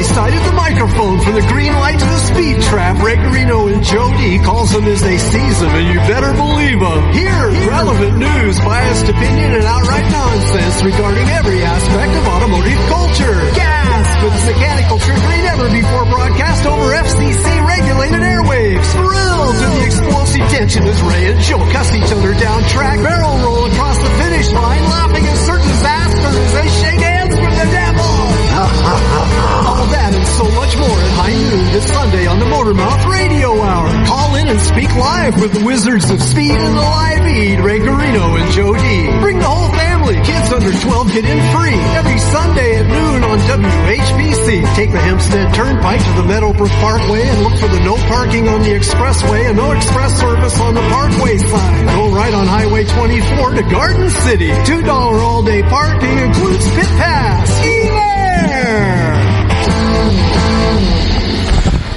side at the microphone from the green light to the speed trap. Gregarino and Joe D calls them as they seize them, and you better believe them. Here, relevant news, biased opinion, and outright nonsense regarding every aspect of automotive culture. Gasp! It's mechanical trickery never before broadcast over FCC-regulated airwaves. Thrilled to the explosive tension as Ray and Joe cuss each other down track, barrel roll across the finish line, laughing at certain disasters as they shake hands with the devil. All that and so much more at high noon this Sunday on the Motormouth Radio Hour. Call in and speak live with the Wizards of Speed and the Live Feed, Ray Garino and Joe D. Bring the whole family. Kids under 12 get in free every Sunday at noon on WHPC. Take the Hempstead Turnpike to the Meadowbrook Parkway and look for the no parking on the expressway and no express service on the parkway sign. Go right on Highway 24 to Garden City. $2 all-day parking includes pit pass.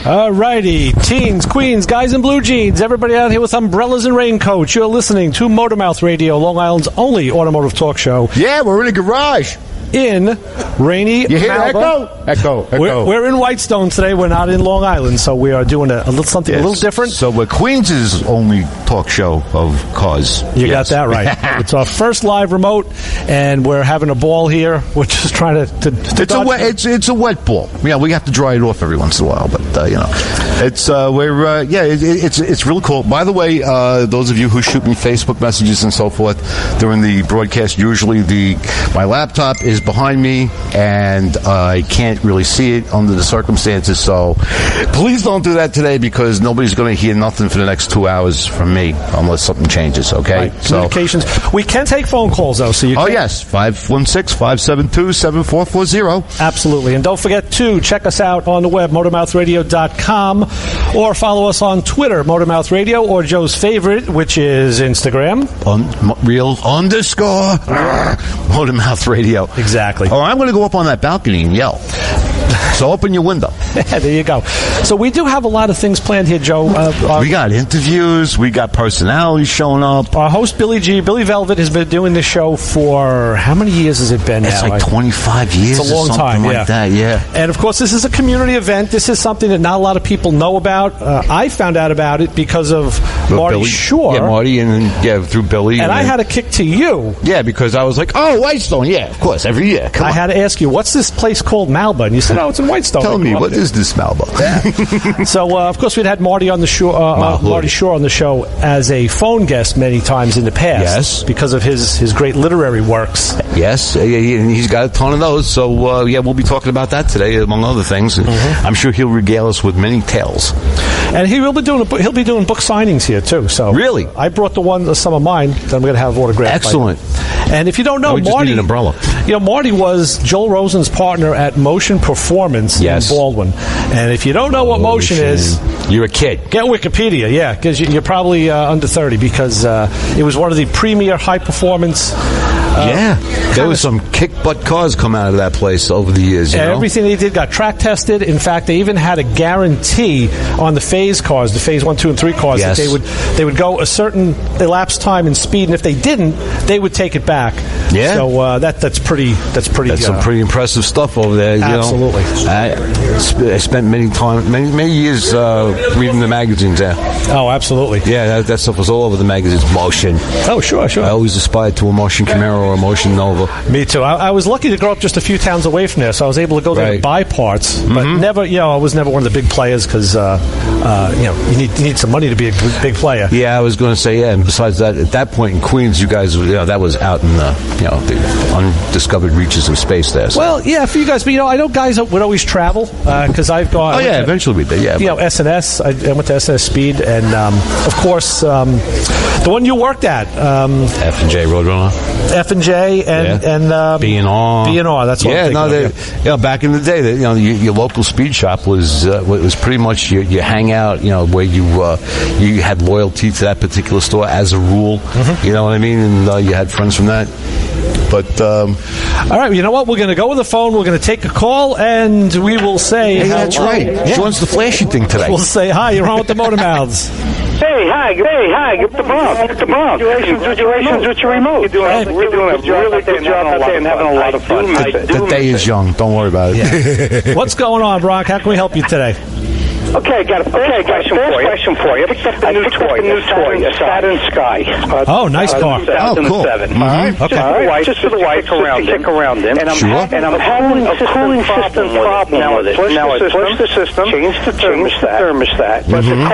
Alrighty, teens, queens, guys in blue jeans, everybody out here with umbrellas and raincoats. You're listening to Motormouth Radio, Long Island's only automotive talk show. Yeah, we're in a garage. In rainy You hear MALBA. Echo. We're in Whitestone today. We're not in Long Island, so we are doing a little different. So we're Queens' only talk show of cars. You got that right. It's our first live remote, and we're having a ball here. We're just trying to it's a wet ball. Yeah, we have to dry it off every once in a while, but it's it's really cool. By the way, those of you who shoot me Facebook messages and so forth during the broadcast, usually my laptop is behind me and I can't really see it under the circumstances, so please don't do that today because nobody's going to hear nothing for the next 2 hours from me unless something changes, okay? Right. Communications. We can take phone calls, though, so you can. Oh, yes, 516-572-7440. Absolutely. And don't forget to check us out on the web, motormouthradio.com, or follow us on Twitter, Motormouth Radio, or Joe's favorite, which is Instagram. Real underscore Motormouth Radio. Exactly. Oh, I'm going to go up on that balcony and yell. So open your window. There you go. So we do have a lot of things planned here, Joe. We got interviews. We got personalities showing up. Our host, Billy Velvet, has been doing this show for how many years has it been now? It's like 25 years. It's a long or something time, like that, yeah. And, of course, this is a community event. This is something that not a lot of people know about. I found out about it because of Marty Schorr. Yeah, Marty, and through Billy. And I had a kick to you. Yeah, because I was like, oh, Whitestone. Yeah, of course, every year. Come on. I had to ask you, what's this place called MALBA? And you said, oh, it's in Whitestone. Tell me, what is this MALBA? Yeah. So, of course, we'd had Marty on the show, Marty Schorr on the show as a phone guest many times in the past. Yes. Because of his great literary works. Yes, he's got a ton of those. So, we'll be talking about that today, among other things. Mm-hmm. I'm sure he'll regale us with many tales. And he'll be doing book signings here, too. So really? I brought some of mine that I'm going to have autographed. Excellent. And if you don't know, we just Marty, need an umbrella. Marty was Joel Rosen's partner at Motion Performance in Baldwin. And if you don't know what Motion is, you're a kid. Get Wikipedia, because you're probably under 30 because it was one of the premier high performance. There was some kick-butt cars come out of that place over the years. Everything they did got track tested. In fact, they even had a guarantee on the phase cars, the phase 1, 2, and 3 cars, that they would go a certain elapsed time and speed, and if they didn't, they would take it back. Yeah. So that's pretty. That's some pretty impressive stuff over there. Absolutely. I spent many years reading the magazines there. Oh, absolutely. Yeah, that stuff was all over the magazines. Motion. Oh, sure. I always aspired to a Motion Camaro or a Motion Nova. Me too. I was lucky to grow up just a few towns away from there, so I was able to go there to buy parts. But never, I was never one of the big players because, you need some money to be a big player. Yeah, I was going to say, and besides that, at that point in Queens, you guys, that was out in the undiscovered reaches of space there. So. Well, yeah, for you guys, but I know guys would always travel because I've gone. Oh yeah, eventually we did. Yeah, SNS. I went to SNS Speed, and of course, the one you worked at, F&J Roadrunner. F&J and B&R. That's what I'm thinking of. Back in the day, your local speed shop was pretty much your hangout. Where you had loyalty to that particular store as a rule. Mm-hmm. You know what I mean, and you had friends from that. But all right, you know what? We're going to go with the phone. We're going to take a call, and we will say. Hey, that's right. She wants the flashy thing today. We'll say hi. You're on with the Motor Mouths. Hey, hi, get the Bronx. Congratulations with your remote. We're doing a really good job out there and having a lot of fun. The day is young. Don't worry about it. Yeah. What's going on, Bronx? How can we help you today? Okay, got a question for you. I picked up a new toy, a Saturn Sky. Nice car. 2007. Cool. Okay. Just for the wife to kick around in. And I'm having a cooling system problem with it. Now I flushed the system, changed the thermostat, but the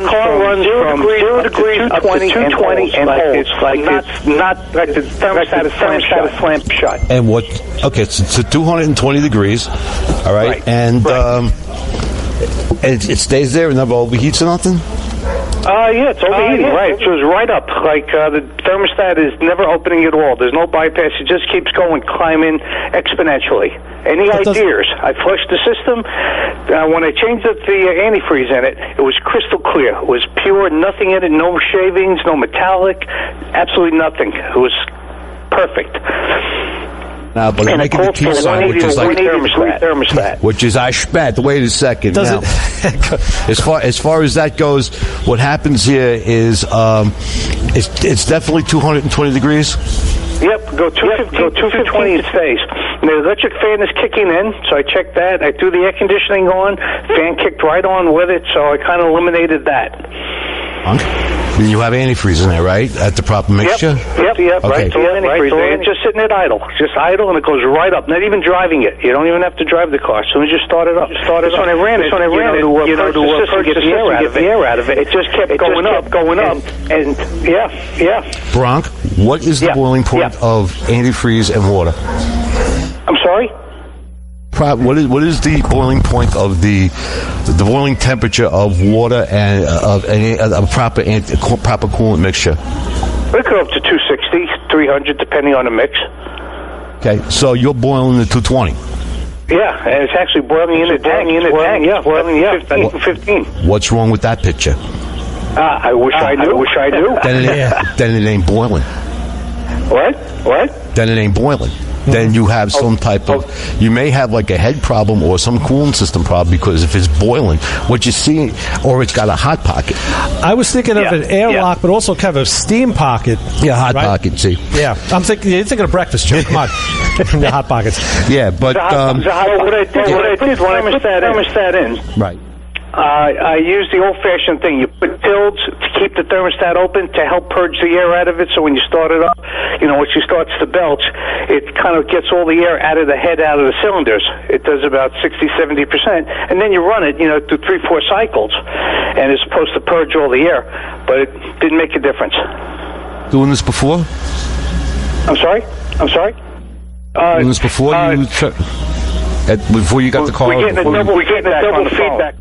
car runs from 0 degrees up to 220 and holds. It's not like the thermostat is clamped shut. And what? Okay, it's 220 degrees. All right, and it stays there and never overheats or nothing? Yeah, it's overheating, right. It was right up. Like, the thermostat is never opening at all. There's no bypass. It just keeps going, climbing exponentially. Any ideas? I flushed the system. When I changed the antifreeze in it, it was crystal clear. It was pure, nothing in it, no shavings, no metallic, absolutely nothing. It was perfect. Now, but and making the key sign, which is like thermostat. Which is I spent. Wait a second. Now, as far as that goes, what happens here is it's definitely 220 degrees. Yep, go 220 it stays. And the electric fan is kicking in, so I checked that. I threw the air conditioning on, fan kicked right on with it, so I kind of eliminated that. Then you have antifreeze in there, right? At the proper mixture? Yep, okay. right. It's just sitting at idle. Just idle, and it goes right up. Not even driving it. You don't even have to drive the car. As soon as you start it up. When I ran it, to get the air out of it, it just kept going up. And yeah. Bronk, what is the boiling point of antifreeze and water? I'm sorry? What is the boiling point of the boiling temperature of water and of a proper coolant mixture? It go up to 260, 300, depending on the mix. Okay, so you're boiling at 220. Yeah, and it's actually boiling in the tank. Boiling 15. What's wrong with that picture? I wish I knew. Then it ain't boiling. What? Then it ain't boiling. Then you have some type of, you may have like a head problem or some cooling system problem, because if it's boiling, what you see, or it's got a hot pocket. I was thinking of an airlock, but also kind of a steam pocket. Yeah, hot pocket, see. Yeah, you're thinking of breakfast, Joe. Come on. The hot pockets. Yeah, but... what I did when I put the thermostat in... Right. I used the old-fashioned thing. You put tildes to keep the thermostat open to help purge the air out of it, so when you start it up, when she starts to belch, it kind of gets all the air out of the head, out of the cylinders. It does about 60-70%, and then you run it, through 3-4 cycles, and it's supposed to purge all the air, but it didn't make a difference. Doing this before? I'm sorry? Doing this before before you got the car? We're getting a double feedback.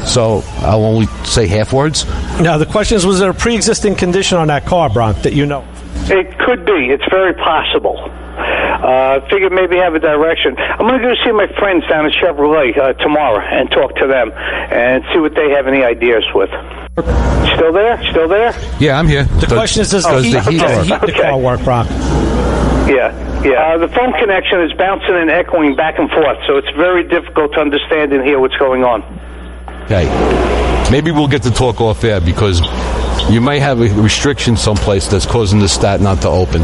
So I'll only say half words? Now, the question is, was there a pre-existing condition on that car, Bronk, that you know? It could be. It's very possible. I figured maybe have a direction. I'm going to go see my friends down at Chevrolet tomorrow and talk to them and see what they have any ideas with. Still there? Yeah, I'm here. The question is, does the heat in the car work, Bronk? Yeah. The phone connection is bouncing and echoing back and forth, so it's very difficult to understand and hear what's going on. Okay. Maybe we'll get to talk off air, because you may have a restriction someplace that's causing the stat not to open.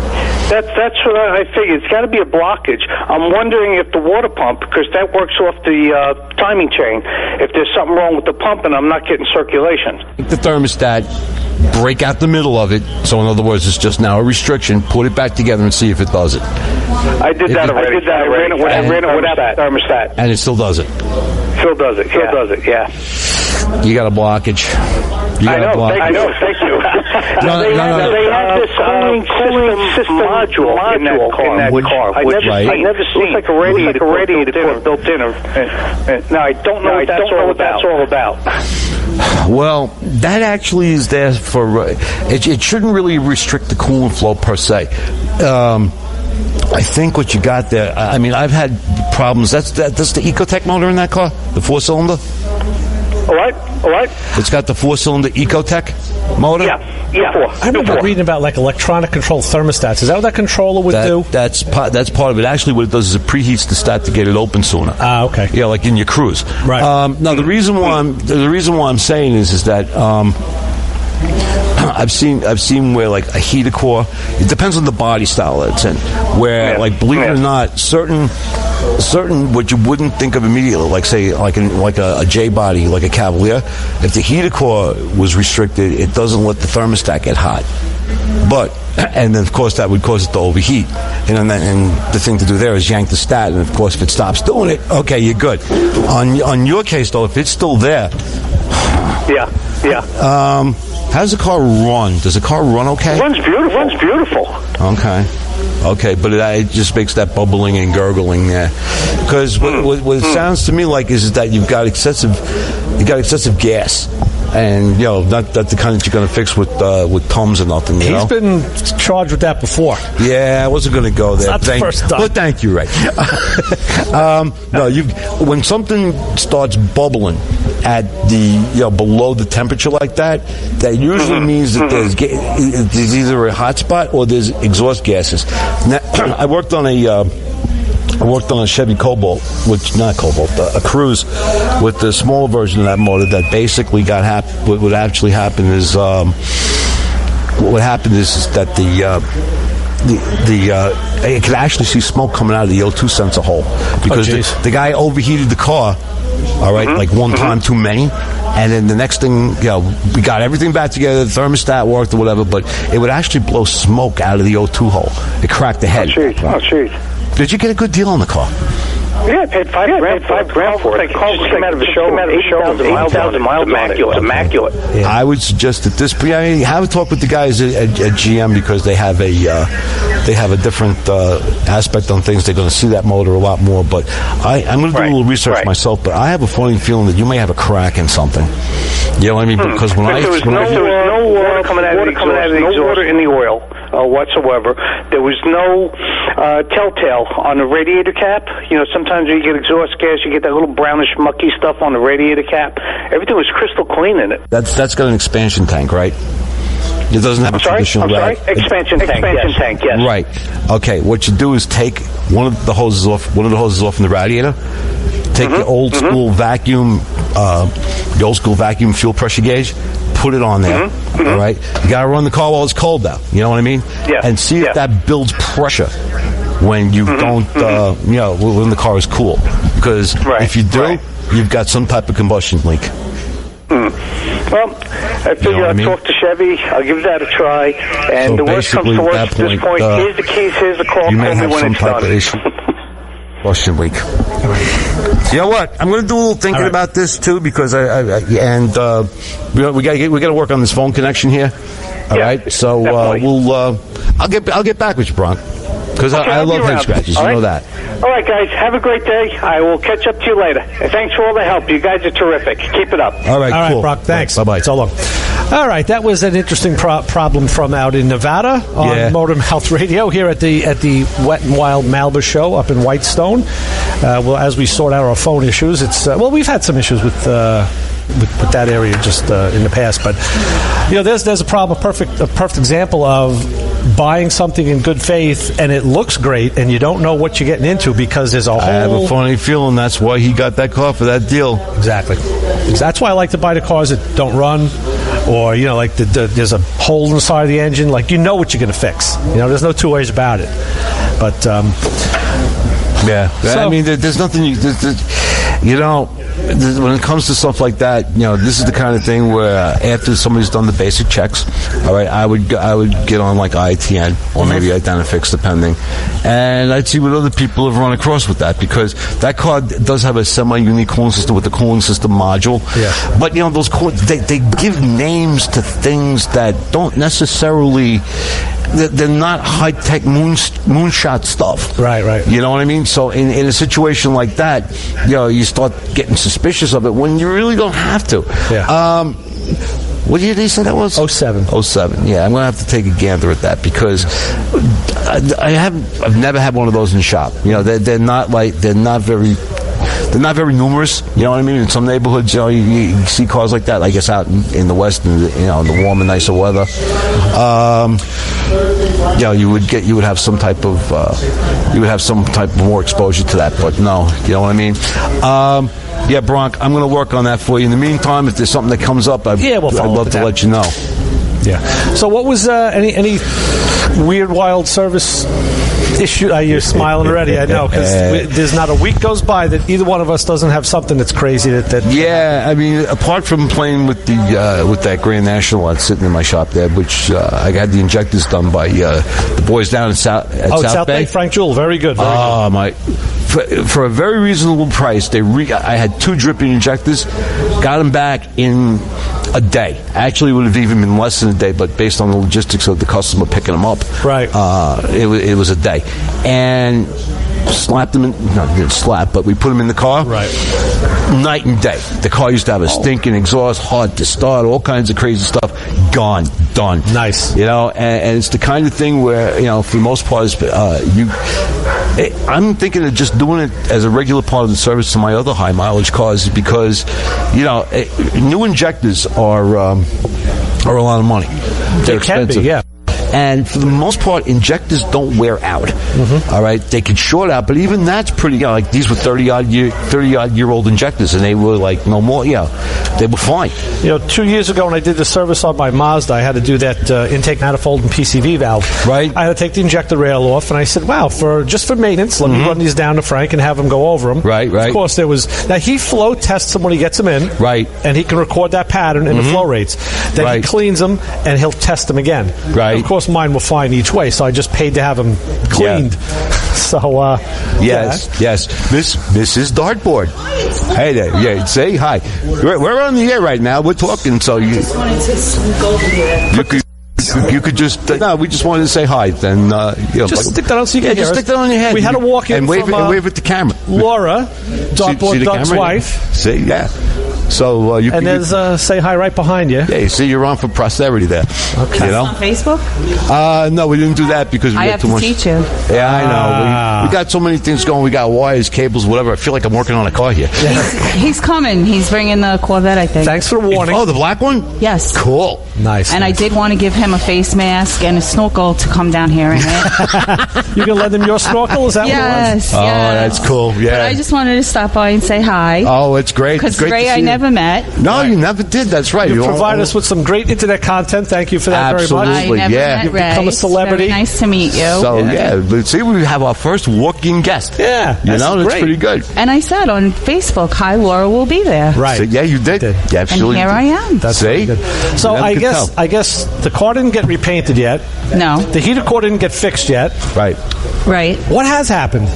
That's what I figured. It's got to be a blockage. I'm wondering if the water pump, because that works off the timing chain, if there's something wrong with the pump and I'm not getting circulation. Take the thermostat, break out the middle of it, so in other words, it's just now a restriction, put it back together and see if it does it. I did that already. I ran it without the thermostat. And it still does it? Still does it, yeah. You got a blockage. I know, thank you. They have this cooling system module in that car. I never seen it. Looks like a radiator built in. Now, I don't know what that's all about. Well, that actually is there for... It shouldn't really restrict the coolant flow per se. I think what you got there... I mean, I've had problems. That's the Ecotec motor in that car? The 4-cylinder? What? It's got the 4-cylinder Ecotec motor? Yeah. I remember reading about like electronic control thermostats. Is that what that controller would do? That's part of it. Actually, what it does is it preheats the stat to get it open sooner. Okay. Yeah, like in your Cruise. Right. Now, the reason why I'm saying is that I've seen where like a heater core. It depends on the body style that it's in. Where like believe it or not, certain what you wouldn't think of immediately, like say like a J body, like a Cavalier. If the heater core was restricted, it doesn't let the thermostat get hot. And then of course that would cause it to overheat. And the thing to do there is yank the stat. And of course, if it stops doing it, okay, you're good. On your case though, if it's still there, how does the car run? Does the car run okay? Runs beautiful. Okay, but it just makes that bubbling and gurgling there. Because what it sounds to me like is that you've got excessive gas. And, not the kind that you're going to fix with Tums or nothing, He's been charged with that before. Yeah, I wasn't going to go there. It's not the first time. But thank you, Ray. When something starts bubbling at the, below the temperature like that usually means that there's either a hot spot or there's exhaust gases. Now, I worked on a Chevy Cobalt, a Cruze with the smaller version of that motor that basically what actually happened is that it could actually see smoke coming out of the O2 sensor hole because the guy overheated the car, all right, like one time too many. And then the next thing, we got everything back together, the thermostat worked or whatever, but it would actually blow smoke out of the O2 hole. It cracked the head. Oh, jeez. Did you get a good deal on the car? Yeah, I paid $5,000 for it. They came out of a show, 8,000 miles. Immaculate. Yeah. I would suggest that have a talk with the guys at GM because they have a different aspect on things. They're going to see that motor a lot more. But I'm going to do a little research myself. But I have a funny feeling that you may have a crack in something. You know what I mean? Because there was no water coming out of the exhaust, no water in the oil whatsoever. There was no telltale on the radiator cap. Sometimes when you get exhaust gas, you get that little brownish, mucky stuff on the radiator cap. Everything was crystal clean in it. That's got an expansion tank, right? It doesn't have a traditional expansion tank, yes. Right. Okay, what you do is take one of the hoses off from the radiator, take the old school vacuum fuel pressure gauge, put it on there, all right? You got to run the car while it's cold now, you know what I mean? Yeah. And see if that builds pressure when you don't, when the car is cool. Because if you do, you've got some type of combustion leak. Well, I figure I'll talk to Chevy. I'll give that a try. And the worst comes to worst at this point, here's the keys, here's the call. You may have some type of issue. Combustion leak. You know what? I'm going to do a little thinking about this too because we got to work on this phone connection here. All right. So I'll get back with you, Bronk. Because I love head scratches. You know that. All right, guys. Have a great day. I will catch up to you later. And thanks for all the help. You guys are terrific. Keep it up. All right, cool. Brock. Thanks. Bye-bye. So long. All right, that was an interesting problem from out in Nevada on Motor Mouth Radio here at the Wet and Wild MALBA show up in Whitestone. As we sort out our phone issues, we've had some issues with that area just in the past, but there's a problem. A perfect example of buying something in good faith and it looks great and you don't know what you're getting into because there's a whole... I have a funny feeling that's why he got that car for that deal. Exactly. That's why I like to buy the cars that don't run or, like there's a hole in the side of the engine. Like, what you're going to fix. There's no two ways about it. But, I mean, there's nothing... when it comes to stuff like that, this is the kind of thing where after somebody's done the basic checks, all right, I would get on like ITN or maybe Identifix, depending, and I'd see what other people have run across with that because that car does have a semi-unique cooling system with the cooling system module. Yeah. But those they give names to things that don't necessarily. They're not high-tech moonshot stuff. Right. You know what I mean? So in a situation like that, you start getting suspicious of it when you really don't have to. Yeah. What year did you say that was? 07. 07. Yeah, I'm going to have to take a gander at that because I've never had one of those in the shop. They're not very numerous. You know what I mean? In some neighborhoods, you see cars like that. I guess out in the west, in the warm and nicer weather, you would have some type of more exposure to that. But no, you know what I mean? Bronk, I'm going to work on that for you. In the meantime, if there's something that comes up, I'd love to let you know. Yeah. So what was any weird, wild service issue? You're smiling already, I know, because there's not a week goes by that either one of us doesn't have something that's crazy. Yeah, I mean, apart from playing with that Grand National that's sitting in my shop there, which I had the injectors done by the boys down in South Bay. Frank Jewell, very good. For a very reasonable price, I had 2 dripping injectors, got them back in a day. Actually, it would have even been less than a day, but based on the logistics of the customer picking them up, right? It was a day, and slapped them in. No, didn't slap, but we put them in the car. Right. Night and day. The car used to have a stinking exhaust, hard to start, all kinds of crazy stuff. Gone, done. Nice. And it's the kind of thing where, for the most part, I'm thinking of just doing it as a regular part of the service to my other high mileage cars because, new injectors are a lot of money. They're expensive. Yeah. And for the most part, injectors don't wear out. Mm-hmm. All right, they can short out, but even that's pretty. Like these were 30-odd-year-old injectors, and they were like no more. Yeah, they were fine. 2 years ago when I did the service on my Mazda, I had to do that intake manifold and PCV valve. Right. I had to take the injector rail off, and I said, "Wow, just for maintenance, let me run these down to Frank and have him go over them." Right. Of course, now he flow tests them when he gets them in. Right. And he can record that pattern in the flow rates. Then he cleans them and he'll test them again. Right. Of course, mine were fine each way, so I just paid to have them cleaned. Yeah. So, yes. This is Dartboard. Hey there. Yeah, say hi. We're on the air right now. We're talking, so you just wanted to sneak over here. You could just we just wanted to say hi. Then just stick that on so you can hear us. Stick that on your head. We had to walk in and wave at the camera. Laura, Dartboard Doug's wife. See, yeah. So you and there's say hi right behind you. Yeah, you see, you're on for posterity there. Okay. On Facebook? No, we didn't do that because we got too much. I have to teach you. Yeah, I know. We got so many things going. We got wires, cables, whatever. I feel like I'm working on a car here. He's coming. He's bringing the Corvette, I think. Thanks for the warning. Oh, the black one? Yes. Cool. Nice. And I did want to give him a face mask and a snorkel to come down here in it. You can lend him your snorkel? Is that what it was? Oh, that's cool. Yeah. But I just wanted to stop by and say hi. Oh, it's great. Because Ray I never met. No, you never did. That's right. You provide us with some great internet content. Thank you for that very much. Absolutely. I never met You've Ray. become a celebrity. Very nice to meet you. So, but see, we have our first walk-in guest. Yeah. That's pretty good. And I said on Facebook, hi, Laura will be there. Right. So, yeah, you did. Yeah, absolutely. And here I am. That's see? Good. So I guess the car didn't get repainted yet. No. The heater core didn't get fixed yet. Right. What has happened?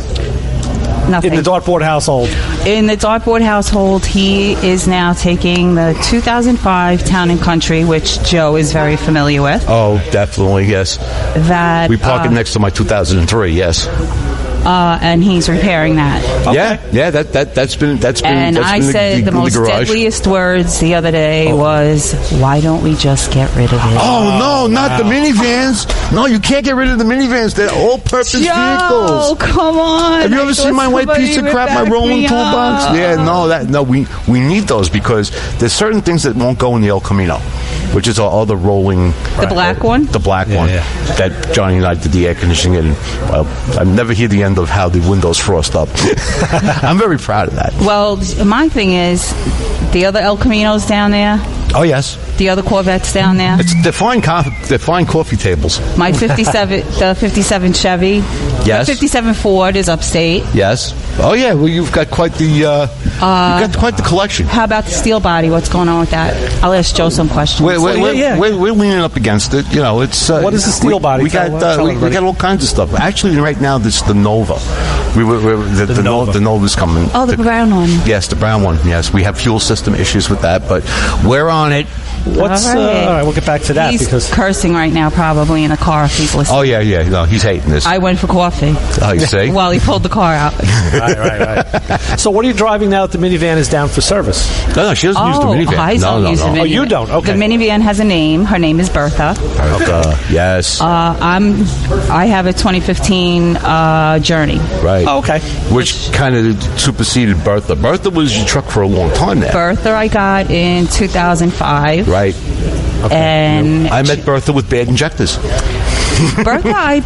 Nothing. In the Dartboard household. In the Dartboard household, he is now taking the 2005 Town and Country, which Joe is very familiar with. Oh, definitely, yes. That we park it next to my 2003, yes. And he's repairing that. Okay. Yeah. That's been. And I said the most deadliest words the other day was, "Why don't we just get rid of it?" Oh no, not the minivans! No, you can't get rid of the minivans. They're all-purpose vehicles. Oh, come on! Have you ever seen my white piece of crap, my rolling toolbox? Yeah, no, we need those because there's certain things that won't go in the El Camino, which is our other rolling. The black one. The black one that Johnny and I did the air conditioning in. Well, I never hear the end of how the windows frost up. I'm very proud of that. Well, my thing is, the other El Caminos down there. Oh yes. The other Corvettes down there. They're fine coffee tables. My 57 Chevy. Yes. 57 Ford is upstate. Yes. Oh yeah. Well, you've got quite the you've got quite the collection. How about the steel body? What's going on with that? I'll ask Joe some questions. We're leaning up against it. It's what is the steel body? We got all kinds of stuff. Actually, right now this is the Nova. The Nova's coming. Oh, the brown one. Yes, the brown one. Yes, we have fuel system issues with that, but we're on it. All right, we'll get back to that. He's cursing right now, probably in the car if he's listening. Oh yeah. No, he's hating this. I went for coffee. Oh, you see? Well, he pulled the car out. Right. So, what are you driving now that the minivan is down for service? No, she doesn't use the minivan. I don't use the minivan. Oh, you don't? Okay. The minivan has a name. Her name is Bertha. Yes. I have a 2015 Journey. Right. Oh, okay. Which kind of superseded Bertha. Bertha was your truck for a long time now. Bertha I got in 2005. Right. Okay. And I met Bertha with bad injectors. Bertha, I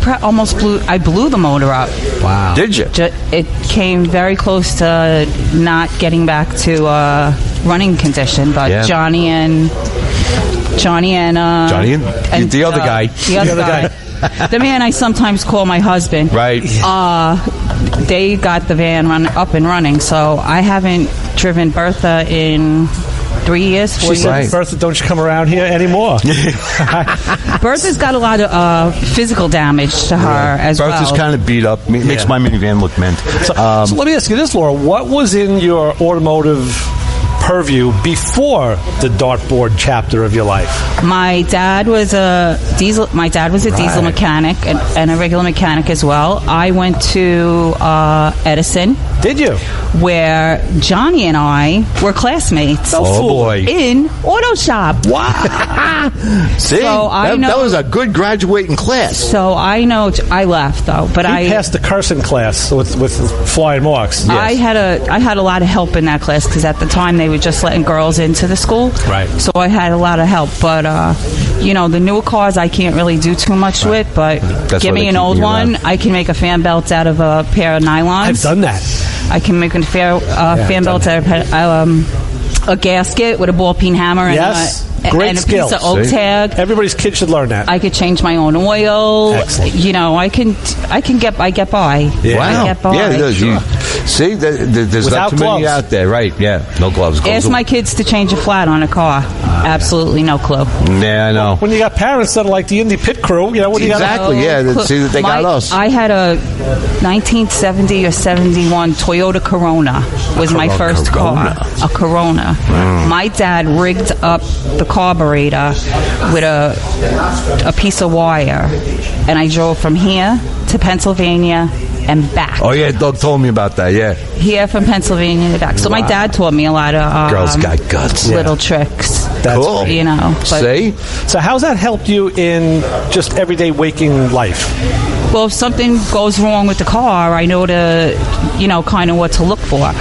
blew the motor up. Wow. Did you? It came very close to not getting back to running condition, but Johnny and Johnny and the other guy. The other guy. The man I sometimes call my husband. Right. They got the van up and running, so I haven't driven Bertha in 3 years, 4 years. Right. Bertha, don't you come around here anymore? Bertha's got a lot of physical damage to her as well. Bertha's kind of beat up. Makes my minivan look mint. So let me ask you this, Laura. What was in your automotive purview before the Dartboard chapter of your life? My dad was a diesel mechanic and a regular mechanic as well. I went to Edison. Did you? Where Johnny and I were classmates. Oh boy! In auto shop. Wow! See, so that was a good graduating class. So I know I left though, but I passed the cursing class with flying marks. Yes. I had a lot of help in that class because at the time they were just letting girls into the school. Right. So I had a lot of help, but the newer cars I can't really do too much with. But give me an old one, I can make a fan belt out of a pair of nylons. I've done that. I can make a fan belt out of a gasket with a ball peen hammer and great and a skill. piece of oak tag. Everybody's kid should learn that. I could change my own oil. Excellent. I get by. Yeah. Wow. I get by. Yeah, see, there's without not too many gloves out there, right? Yeah, no gloves. Ask my kids to change a flat on a car. Absolutely no clue. Yeah, I know. When you got parents that are like the Indy pit crew, what do you got? Exactly. See that they got us. I had a 1970 or 71 Toyota Corona. Was my first car. A Corona. My dad rigged up the carburetor with a piece of wire, and I drove from here to Pennsylvania and back. Oh yeah, Doug told me about that. Yeah, here from Pennsylvania to back. So my dad taught me a lot of girls got guts, little tricks. That's cool. See, so how's that helped you in just everyday waking life? Well, if something goes wrong with the car, I know kind of what to look for.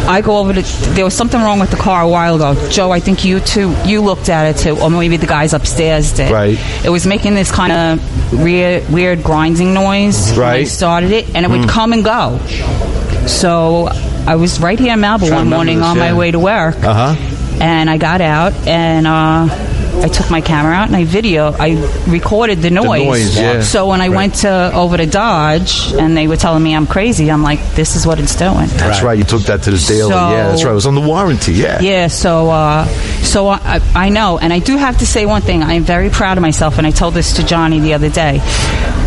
I go over there was something wrong with the car a while ago. Joe, I think you looked at it too, or maybe the guys upstairs did. Right. It was making this kind of weird grinding noise when I started it, and it would come and go. So I was right here in MALBA one morning on my way to work, and I got out, and I took my camera out and I recorded the noise. So when I went over to Dodge and they were telling me I'm crazy, I'm like, this is what it's doing. That's right. You took that to the daily. That's right. It was on the warranty. Yeah. So I know, and I do have to say one thing. I'm very proud of myself, and I told this to Johnny the other day.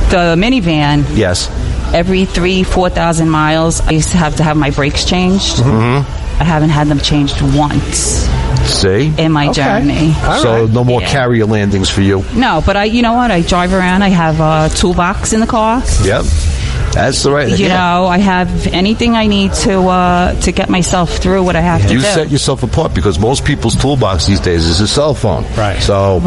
The minivan. Yes. Every 4,000 miles, I used to have my brakes changed. I haven't had them changed once. See? In my journey. So no more carrier landings for you. No, but you know what? I drive around. I have a toolbox in the car. Yep. That's the right. I have anything I need to get myself through what I have to do. You set yourself apart because most people's toolbox these days is a cell phone. Right. So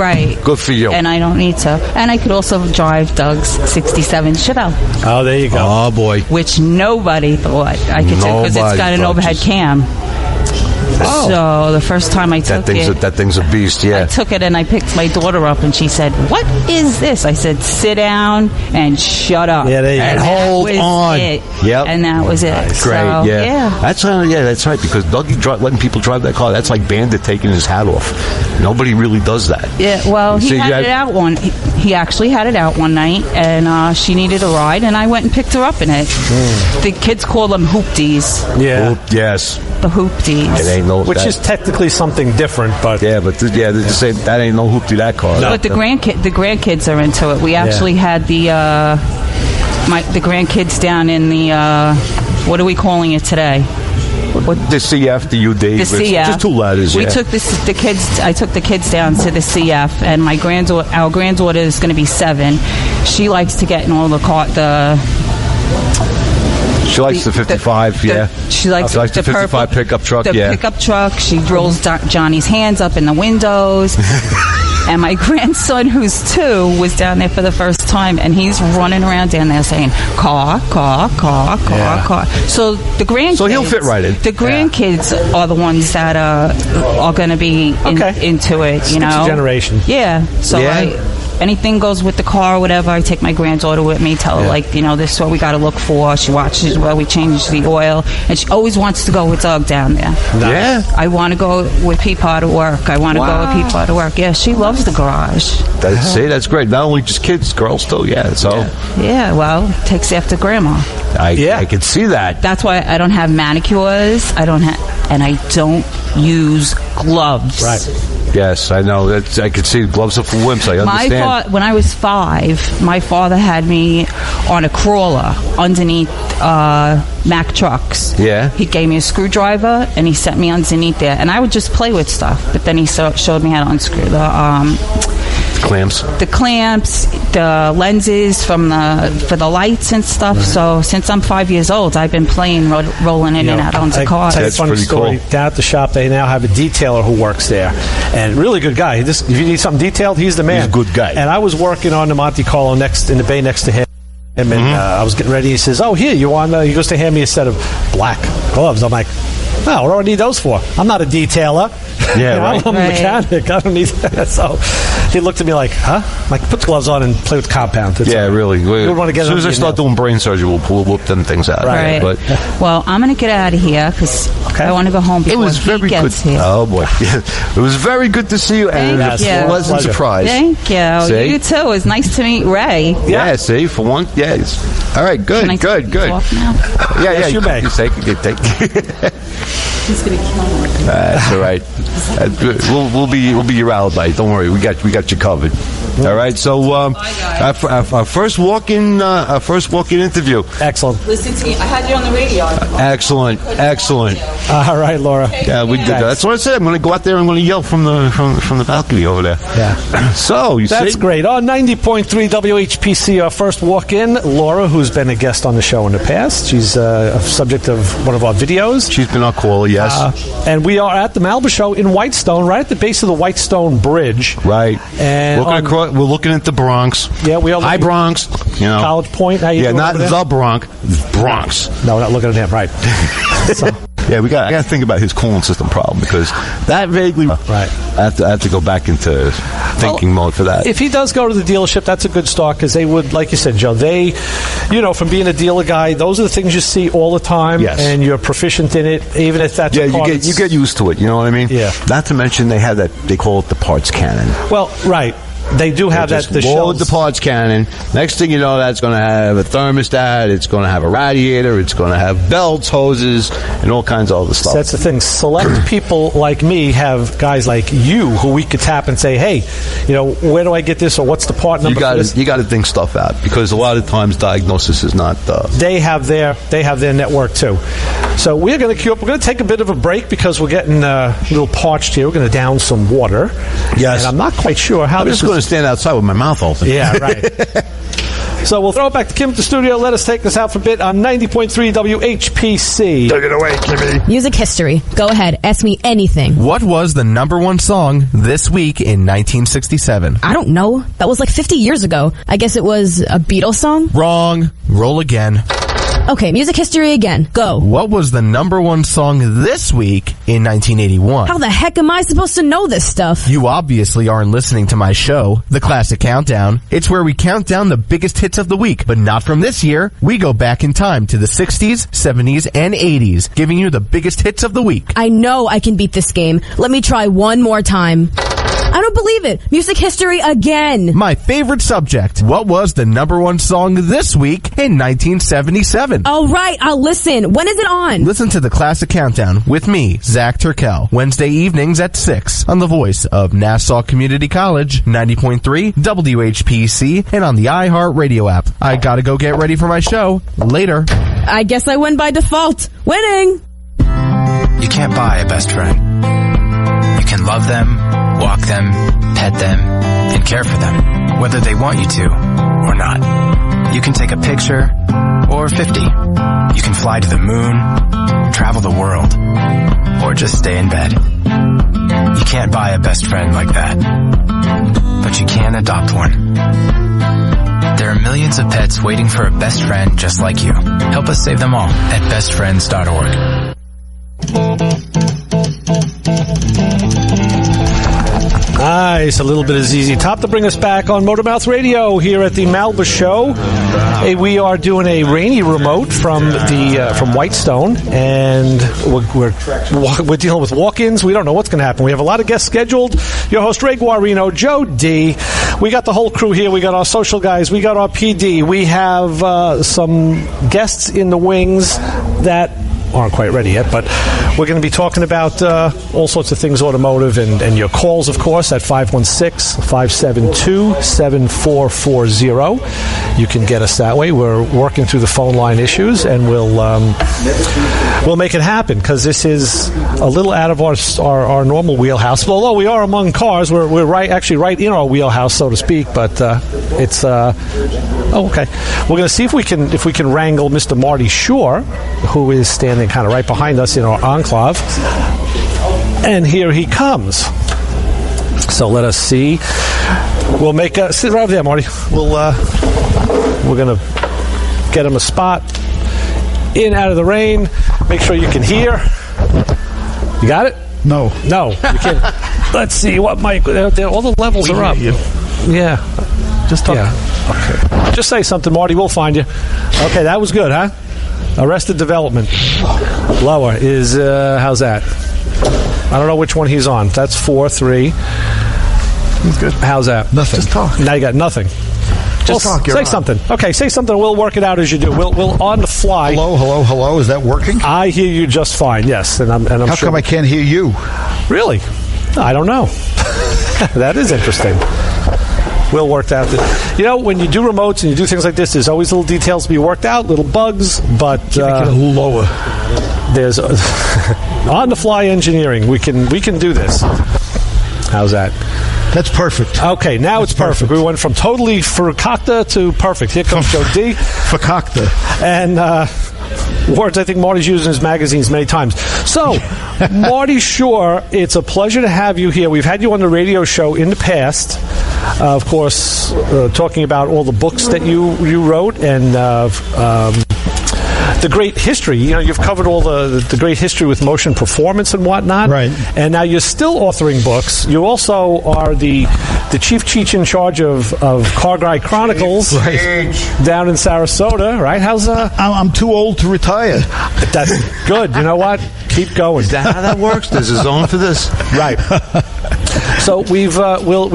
good for you. And I don't need to. And I could also drive Doug's 67 Chevelle. Oh, there you go. Oh boy. Which nobody thought I could do because it's got an overhead cam. Oh. So the first time I took that thing's a beast, I took it and I picked my daughter up and she said, "What is this?" I said, "Sit down and shut up." Yeah, there you and hold on. Yep. And that was it. Great, so, That's right, because Dougie letting people drive that car, that's like Bandit taking his hat off. Nobody really does that. Yeah, well, he actually had it out one night and she needed a ride and I went and picked her up in it. The kids call them hoopties. Yeah. Yes. The hoopties. It ain't which is technically something different, but they're just saying that ain't no hoopty that car. No. But the grandkids are into it. We actually had the grandkids down in the what are we calling it today? The CF, the UD. The CF. Just two letters. We took the kids. I took the kids down to the CF, and our granddaughter is going to be 7. She likes to get in all She likes the 55, She likes the 55 pickup truck, The pickup truck. She rolls Johnny's hands up in the windows. And my grandson, who's 2, was down there for the first time, and he's running around down there saying, car, car, car, car, car. So the grandkids... So he'll fit right in. The grandkids are the ones that are going to be into it, It's a generation. Yeah. So anything goes with the car or whatever, I take my granddaughter with me, tell her, like, you know, this is what we got to look for. She watches where we change the oil, and she always wants to go with Doug down there. Yeah. I want to go with Peepaw to work. I want to go with Peepaw to work. Yeah, she loves the garage. That's great. Not only just kids, girls too. Yeah. So. Yeah. Well, takes after grandma. I can see that. That's why I don't have manicures. I don't use gloves. Right. Yes, I know. I could see gloves are for wimps. I understand. When I was 5, my father had me on a crawler underneath Mack trucks. Yeah. He gave me a screwdriver and he set me underneath there, and I would just play with stuff. But then he showed me how to unscrew the clamps, the lenses for the lights and stuff. So since I'm 5 years old, I've been playing rolling in and out onto cars. That's a funny story. Cool. Down at the shop, they now have a detailer who works there, and really good guy. If you need something detailed, he's the man. He's a good guy. And I was working on the Monte Carlo in the bay next to him. And I was getting ready. He says, "Oh, here you want?" He goes to hand me a set of black gloves. I'm like, "No, what do I need those for? I'm not a detailer. Yeah, right. I'm a mechanic. I don't need that." So he looked at me like, "Huh?" I'm like, put the gloves on and play with the compound. Really. As soon as I start doing brain surgery, we'll whoop them things out. Right. But, well, I'm going to get out of here because I want to go home before he gets here. Oh, boy. It was very good to see you. And Thank you. A pleasant surprise. Thank you. See? You too. It was nice to meet Ray. Yeah, see, for one. Yeah. All right, good. Yeah, you may. Take He's going to kill me. That's all right. We'll be your alibi. Don't worry. We got you covered. All right. So our first walk-in interview. Excellent. Listen to me. I had you on the radio. Excellent. All right, Laura. Yeah, we did that. That's what I said. I'm going to go out there and I'm going to yell from the balcony over there. Yeah. So that's great. On 90.3 WHPC, our first walk-in, Laura, who's been a guest on the show in the past. She's a subject of one of our videos. She's been our caller, yes. And we are at the MALBA show in Whitestone, right at the base of the Whitestone Bridge. Right. And we're looking at the Bronx. Yeah, we are. Hi, Bronx. You know. College Point. How you doing not the Bronx. Bronx. No, we're not looking at him. Right. Yeah, I got to think about his cooling system problem because that vaguely. Right. I have to go back into thinking mode for that. If he does go to the dealership, that's a good start because they would, like you said, Joe. They, from being a dealer guy, those are the things you see all the time, and you're proficient in it, even if that's you get used to it. You know what I mean? Yeah. Not to mention they have that they call it the parts cannon. Well, right. They do have that. The load the parts cannon. Next thing you know, that's going to have a thermostat. It's going to have a radiator. It's going to have belts, hoses, and all kinds of other stuff. So that's the thing. Select people like me have guys like you who we could tap and say, "Hey, where do I get this, or what's the part number?" You got to think stuff out because a lot of times diagnosis is not. They have their network too. So we're going to queue up. We're going to take a bit of a break because we're getting a little parched here. We're going to down some water. Yes, and I'm not quite sure how. I'm just going to stand outside with my mouth open. Yeah, right. So we'll throw it back to Kim at the studio. Let us take this out for a bit on 90.3 WHPC. Take it away, Kimmy. Music history. Go ahead. Ask me anything. What was the #1 song this week in 1967? I don't know. That was like 50 years ago. I guess it was a Beatles song? Wrong. Roll again. Okay, music history again. Go. What was the #1 song this week in 1981? How the heck am I supposed to know this stuff? You obviously aren't listening to my show, The Classic Countdown. It's where we count down the biggest hits of the week, but not from this year. We go back in time to the 60s, 70s, and 80s, giving you the biggest hits of the week. I know I can beat this game. Let me try one more time. I don't believe it. Music history again. My favorite subject. What was the #1 song this week in 1977? All right, I'll listen. When is it on? Listen to the Classic Countdown with me, Zach Turkel, Wednesday evenings at 6 on the voice of Nassau Community College, 90.3 WHPC, and on the iHeart Radio app. I gotta go get ready for my show. Later. I guess I win by default. Winning! You can't buy a best friend. You can love them, walk them, pet them, and care for them, whether they want you to or not. You can take a picture or 50. You can fly to the moon, travel the world, or just stay in bed. You can't buy a best friend like that, but you can adopt one. There are millions of pets waiting for a best friend just like you. Help us save them all at bestfriends.org. Nice. A little bit of ZZ Top to bring us back on Motormouth Radio here at the MALBA show. Hey, we are doing a rainy remote from Whitestone, and we're dealing with walk-ins. We don't know what's going to happen. We have a lot of guests scheduled. Your host, Ray Guarino, Joe D. We got the whole crew here. We got our social guys. We got our PD. We have some guests in the wings that aren't quite ready yet, but we're going to be talking about all sorts of things automotive and your calls, of course, at 516-572-7440. You can get us that way. We're working through the phone line issues, and we'll make it happen, because this is a little out of our normal wheelhouse. Although we are among cars, we're right in our wheelhouse, so to speak. But it's okay. We're going to see if we can wrangle Mr. Marty Schorr, who is standing kind of right behind us in our enclave, and here he comes. So let us see. We'll make sit right over there, Marty. We're gonna get him a spot in out of the rain. Make sure you can hear. You got it? No, you can't. Let's see what mic. All the levels are up. Yeah, just talk. Yeah. Okay. Just say something, Marty. We'll find you. Okay, that was good, huh? Arrested Development. Lower is, how's that? I don't know which one he's on. That's 4-3. He's good. How's that? Nothing. Just talk. Now you got nothing. Just talk. Say something. Okay, say something. We'll work it out as you do. We'll on the fly. Hello. Is that working? I hear you just fine. Yes, and I'm How sure. come I can't hear you? Really? I don't know. That is interesting. We'll work that out. You know, when you do remotes and you do things like this, there's always little details to be worked out, little bugs, but Get a little lower. There's on-the-fly engineering. We can do this. How's that? That's perfect. Okay, now it's perfect. We went from totally fakakta to perfect. Here comes Joe D. Fakakta. And words I think Marty's used in his magazines many times. So, Marty Schorr, it's a pleasure to have you here. We've had you on the radio show in the past. Of course, talking about all the books that you wrote and the great history. You know, you've covered all the great history with motion performance and whatnot. Right. And now you're still authoring books. You also are the chief cheech in charge of Car Guy Chronicles down in Sarasota, right? How's I'm too old to retire. That's good. You know what? Keep going. Is that how that works? There's a zone for this? Right. So we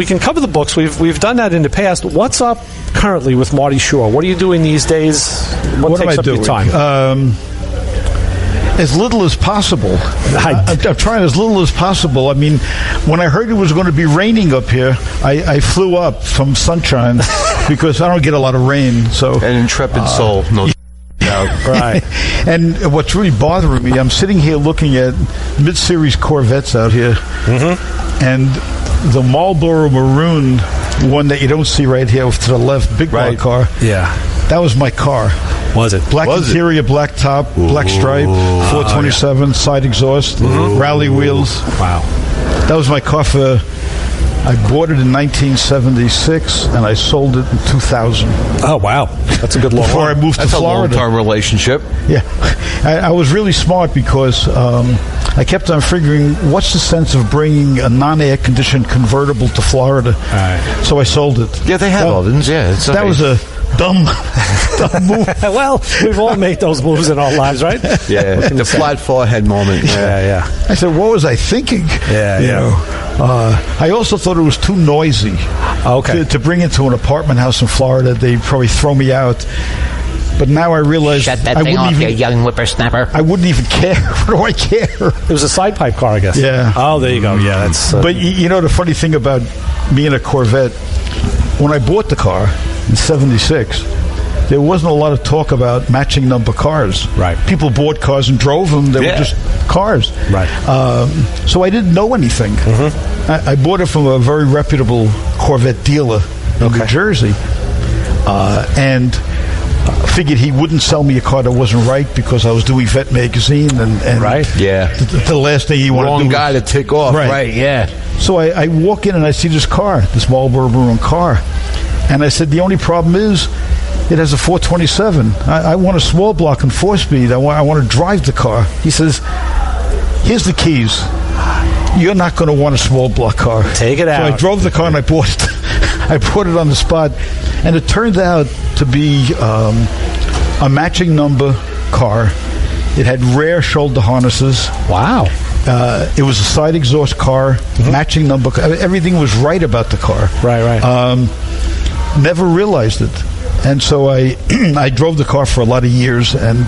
can cover the books. We've done that in the past. What's up currently with Marty Schorr? What are you doing these days? What takes up your time? As little as possible. I'm trying as little as possible. I mean, when I heard it was going to be raining up here, I flew up from sunshine because I don't get a lot of rain. So an intrepid soul, no doubt. Right. And what's really bothering me, I'm sitting here looking at mid-series Corvettes out here, and the Marlboro Maroon one that you don't see right here to the left, big block car. Yeah. That was my car. Was it? Black interior, black top, black stripe, 427, side exhaust, rally wheels. Wow. That was my car for... I bought it in 1976, and I sold it in 2000. Oh, wow. That's a good long Before I moved to Florida. That's a long-term relationship. Yeah. I was really smart because I kept on figuring, what's the sense of bringing a non-air-conditioned convertible to Florida? Right. So I sold it. Yeah, they have ovens, yeah. That was a dumb move. Well, we've all made those moves in our lives, right? Yeah, the flat forehead moment. Yeah. I said, what was I thinking? Yeah. I also thought it was too noisy. Okay. To bring it to an apartment house in Florida, they'd probably throw me out. But now I realize shut that thing off, you young whippersnapper. I wouldn't even care. What do I care? It was a side pipe car, I guess. Yeah. Oh, there you go. Yeah, that's. But you know the funny thing about me and a Corvette, when I bought the car in '76, there wasn't a lot of talk about matching number cars. Right. People bought cars and drove them. They were just cars. Right. So I didn't know anything. I bought it from a very reputable Corvette dealer in New Jersey, and figured he wouldn't sell me a car that wasn't right because I was doing Vet magazine and the last thing he wanted to do. Wrong guy to tick off. Right. Yeah. So I walk in and I see this car, this Marlboro Maroon car, and I said the only problem is it has a 427. I want a small block and 4-speed. I want to drive the car. He says, here's the keys. you're not going to want a small block car. Take it out. So I drove the car and I bought it on the spot, and it turned out to be a matching number car. It had rear shoulder harnesses. Wow. It was a side exhaust car, matching number. Everything was right about the car. Right. Never realized it. And so I drove the car for a lot of years and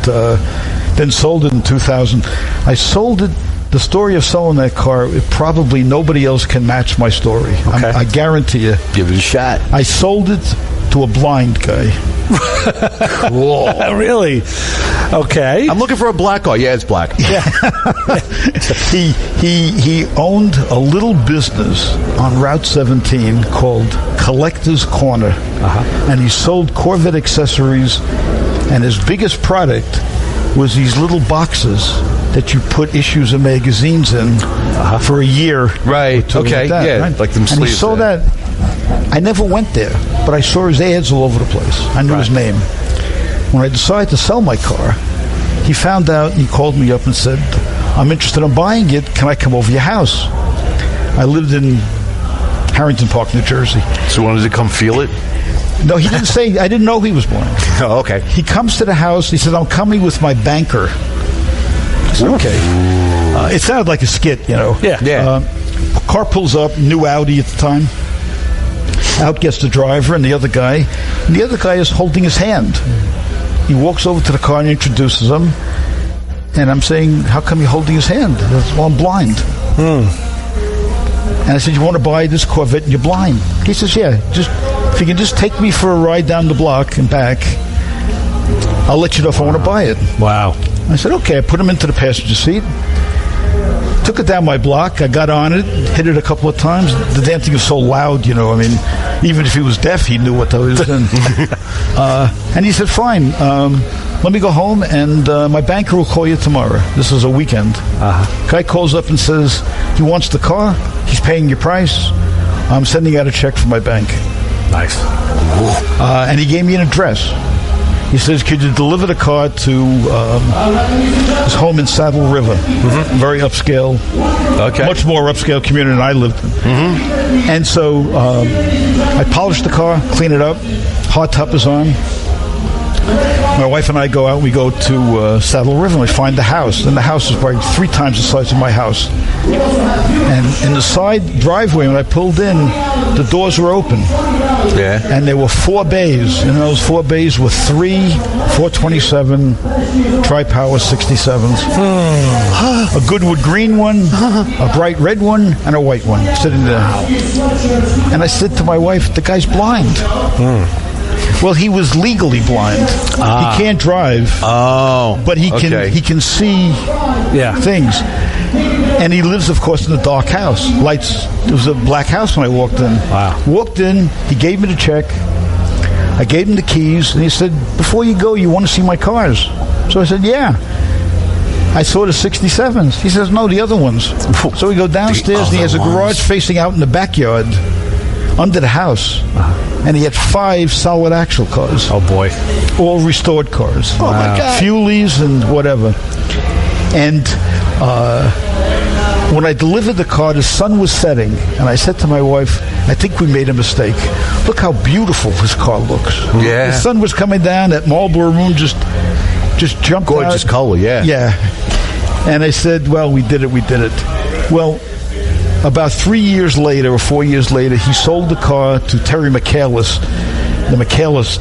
then sold it in 2000. I sold it. The story of selling that car, probably nobody else can match my story. Okay. I guarantee you. Give it a shot. I sold it to a blind guy. Cool. Really? Okay. I'm looking for a black car. Yeah, it's black. Yeah. He owned a little business on Route 17 called Collector's Corner. And he sold Corvette accessories, and his biggest product was these little boxes that you put issues of magazines in for a year. Right. Okay. Like that, yeah. right? Like them sleeves. And he saw that. I never went there, but I saw his ads all over the place. I knew his name. When I decided to sell my car, he found out and he called me up and said, I'm interested in buying it. Can I come over to your house? I lived in Harrington Park, New Jersey. So he wanted to come feel it? No, he didn't say. I didn't know he was blind. Oh, okay. He comes to the house. He said, I'm coming with my banker. I said, okay. It sounded like a skit, you know. Yeah. Car pulls up, new Audi at the time. Out gets the driver and the other guy. And the other guy is holding his hand. He walks over to the car and introduces him. And I'm saying, how come you're holding his hand? He goes, well, I'm blind. And I said, you want to buy this Corvette and you're blind? He says, yeah, if you can just take me for a ride down the block and back, I'll let you know if I want to buy it. Wow. I said, okay. I put him into the passenger seat. Took it down my block. I got on it, hit it a couple of times. The damn thing was so loud, you know. I mean, even if he was deaf, he knew what that was. And he said, fine, let me go home, and my banker will call you tomorrow. This is a weekend. Guy calls up and says, he wants the car. He's paying your price. I'm sending out a check from my bank. Nice. And he gave me an address. He says, could you deliver the car to his home in Saddle River? Very upscale. Okay. Much more upscale community than I lived in. And so I polished the car, clean it up. Hard top is on. My wife and I go out. We go to Saddle River and we find the house. And the house is probably 3 times the size of my house. And in the side driveway, when I pulled in, the doors were open. Yeah. And there were 4 bays. And those 4 bays were 3 427 tri-power 67s. A Goodwood green one, a bright red one, and a white one sitting there. And I said to my wife, the guy's blind. Well, he was legally blind. He can't drive. Oh, but he can see things. And he lives, of course, in a dark house. Lights. It was a black house when I walked in. Wow. Walked in. He gave me the check. I gave him the keys, and he said, "Before you go, you want to see my cars?" So I said, "Yeah." I saw the 67s. He says, "No, the other ones." So we go downstairs, and he has a garage facing out in the backyard, under the house. And he had 5 solid axle cars. Oh, boy. All restored cars. Oh, my God. Fuelies and whatever. And when I delivered the car, the sun was setting. And I said to my wife, I think we made a mistake. Look how beautiful this car looks. Yeah. The sun was coming down. That MALBA room just jumped out. Gorgeous color, yeah. Yeah. And I said, well, we did it. Well, about 3 years later, or 4 years later, he sold the car to Terry McCallis, the McCallis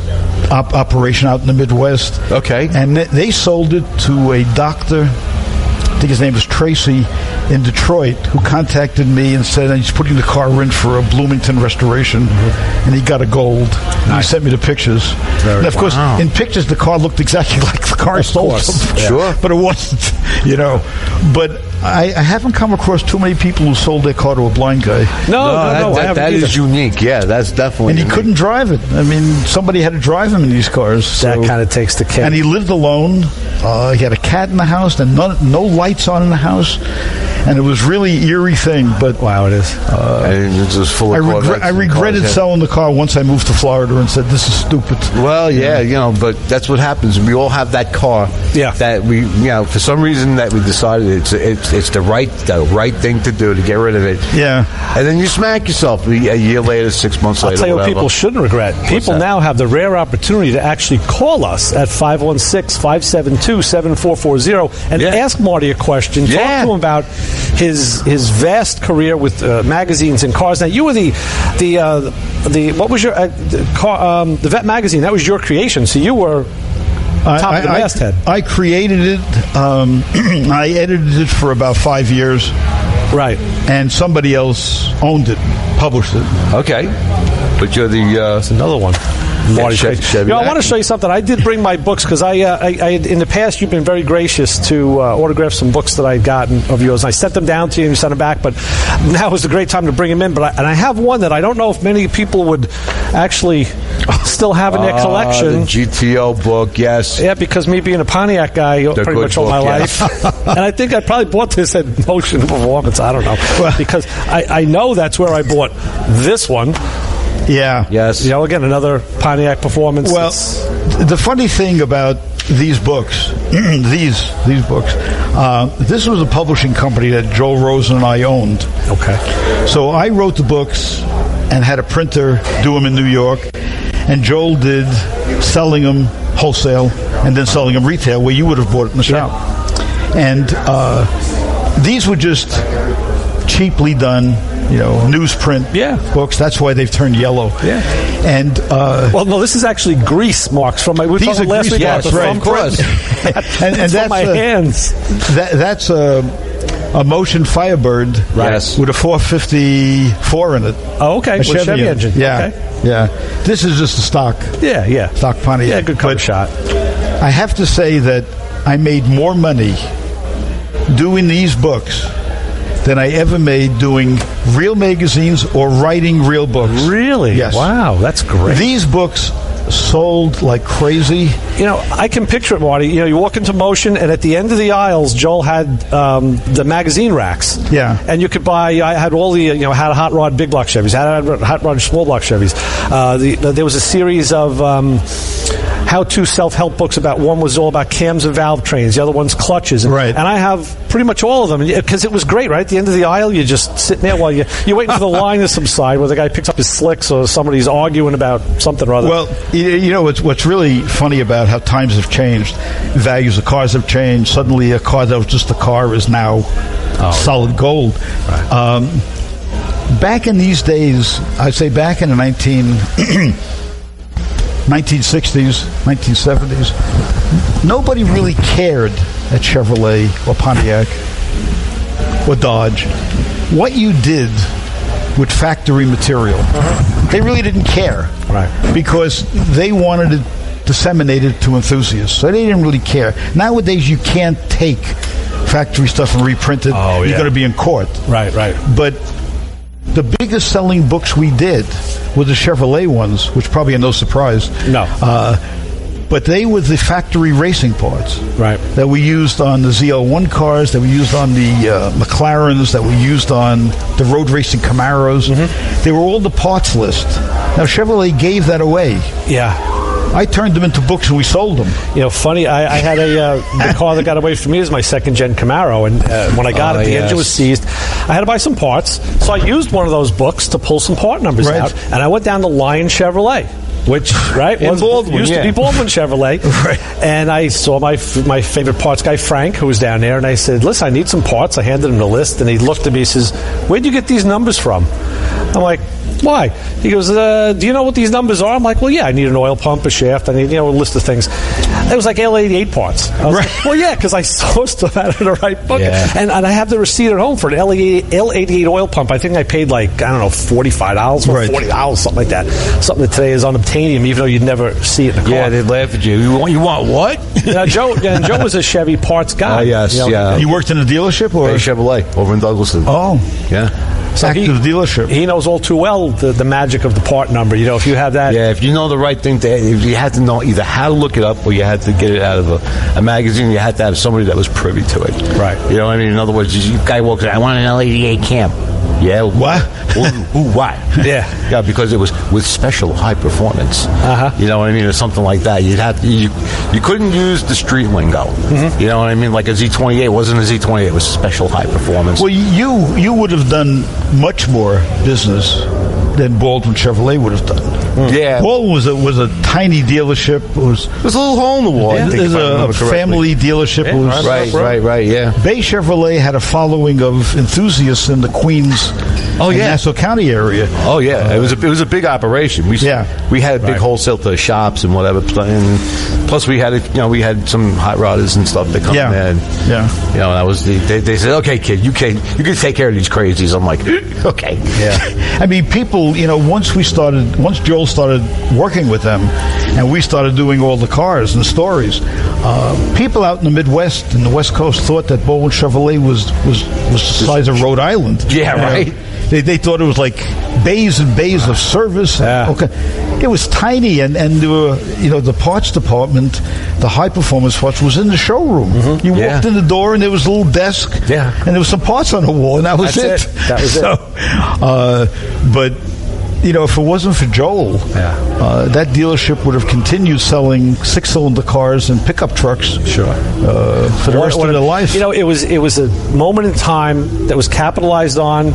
operation out in the Midwest. Okay. And they sold it to a doctor, I think his name was Tracy, in Detroit, who contacted me and said he's putting the car in for a Bloomington restoration, and he got a gold. And he sent me the pictures. And of course, in pictures, the car looked exactly like the car sold. Sure. But it wasn't, you know. But I haven't come across too many people who sold their car to a blind guy. No, that is unique. Yeah, that's definitely And he unique. couldn't drive it. I mean, somebody had to drive him in these cars. That kind of takes the cake. And he lived alone. He had a cat in the house, and no lights on in the house. and it was really eerie thing. But wow, it is. And it's just full of I regretted selling the car once I moved to Florida and said, "This is stupid." Well, yeah, but that's what happens. We all have that car. Yeah. That we, for some reason that we decided it's the right thing to do to get rid of it. Yeah. And then you smack yourself a year later, 6 months later. I'll tell you what people shouldn't regret. People now have the rare opportunity to actually call us at 516-572-7440 and ask Marty a question. Talk to him about his vast career with magazines and cars. Now, you were the what was your the Vet magazine? That was your creation. So you were top of the masthead. I created it. I edited it for about 5 years. Right. And somebody else owned it, published it. Okay. But you're the... That's another one. Marty Chevy. I want to show you something. I did bring my books because I in the past you've been very gracious to autograph some books that I'd gotten of yours. I sent them down to you and you sent them back, but now is a great time to bring them in. But I have one that I don't know if many people would actually still have in their collection. The GTO book, yes. Yeah, because me being a Pontiac guy pretty much all my life. And I think I probably bought this at Motion Performance. I don't know. Because I know that's where I bought this one. Yeah. Yes. Again, another Pontiac Performance. Well, the funny thing about these books, these books, this was a publishing company that Joel Rosen and I owned. Okay. So I wrote the books and had a printer do them in New York, and Joel did selling them wholesale and then selling them retail, where you would have bought it in the shop. And these were just cheaply done, newsprint books. That's why they've turned yellow. Yeah. And well, no, this is actually grease marks from my. These are last grease week. marks, right? Of course. and that's my hands. That's a Motion Firebird, with a 454 in it. Oh, okay. A Chevy engine. Yeah. Okay. Yeah. This is just a stock. Yeah. Stock Pontiac. Yeah, good cover shot. I have to say that I made more money doing these books than I ever made doing real magazines or writing real books. Really? Yes. Wow, that's great. These books sold like crazy. I can picture it, Marty. You walk into Motion, and at the end of the aisles, Joel had the magazine racks. Yeah. And you could buy, I had all the, had hot rod big block Chevys, had hot rod small block Chevys. There was a series of how-to self-help books about, one was all about cams and valve trains, the other one's clutches. Right. And I have pretty much all of them, because it was great, right? At the end of the aisle, you just sit there while you're waiting for the line to subside, where the guy picks up his slicks or somebody's arguing about something or other. Well, what's really funny about how times have changed, values of cars have changed. Suddenly a car that was just a car is now solid gold. Right. Back in these days, I'd say back in the 1960s, 1970s, nobody really cared at Chevrolet or Pontiac or Dodge what you did with factory material. They really didn't care. Right. Because they wanted it disseminated to enthusiasts. So they didn't really care. Nowadays, you can't take factory stuff and reprint it. You're going to be in court. Right. But the biggest selling books we did were the Chevrolet ones, which probably are no surprise. No. But they were the factory racing parts. Right. That we used on the Zl1 cars, that we used on the McLarens, that we used on the road racing Camaros. Mm-hmm. They were all the parts list. Now, Chevrolet gave that away. Yeah. I turned them into books and we sold them. Funny, I had the car that got away from me is my second-gen Camaro, and when I got it, the engine was seized. I had to buy some parts, so I used one of those books to pull some part numbers out, and I went down to Lion Chevrolet, which, used to be Baldwin Chevrolet. Right. And I saw my favorite parts guy, Frank, who was down there, and I said, listen, I need some parts. I handed him the list, and he looked at me and says, where'd you get these numbers from? I'm like, why? He goes, do you know what these numbers are? I'm like, well, yeah, I need an oil pump, a shaft, I need, a list of things. It was like L88 parts. I was like, well, yeah, because I sourced them out of the right book. Yeah. And I have the receipt at home for an L88 oil pump. I think I paid $45 or $40, something like that. Something that today is unobtainium, even though you'd never see it in a car. Yeah, they'd laugh at you. You want what? Joe was a Chevy parts guy. Yes, You worked in a dealership? Or? Chevrolet over in Douglaston. Oh. Yeah. active dealership. He knows all too well the magic of the part number. You know, if you have that. Yeah, if you know the right thing, if you had to know either how to look it up or you had to get it out of a magazine, you had to have somebody that was privy to it. Right. You know what I mean? In other words, you guy walks in, I want an L88 cam. Yeah. What? Why? Yeah. Yeah, because it was with special high performance. You know what I mean? Or something like that. You couldn't use the street lingo. You know what I mean? Like a Z28 wasn't a Z28. It was special high performance. Well, you would have done much more business than Baldwin Chevrolet would have done. Yeah. Baldwin was a tiny dealership. It was a little hole in the wall. It was a family dealership. Yeah, it was right, yeah. Bay Chevrolet had a following of enthusiasts in the Queens and Nassau County area. Oh, yeah. It was a big operation. We had big wholesale to shops and whatever. And plus, we had some hot rodders and stuff that come in. Yeah. You know, that was they said, okay, kid, you can take care of these crazies. I'm like, okay. Yeah. I mean, people, you know, once Joel started working with them and we started doing all the cars and the stories, people out in the Midwest and the West Coast thought that Baldwin Chevrolet was the size of Rhode Island. Yeah, right. They thought it was like bays and bays of service. Yeah. Okay, it was tiny, and there were, you know, the parts department, the high performance parts was in the showroom. You walked in the door, and there was a little desk, and there was some parts on the wall, and that was it. That was it. But you know, if it wasn't for Joel, that dealership would have continued selling 6-cylinder cars and pickup trucks for the rest of their life. You know, it was a moment in time that was capitalized on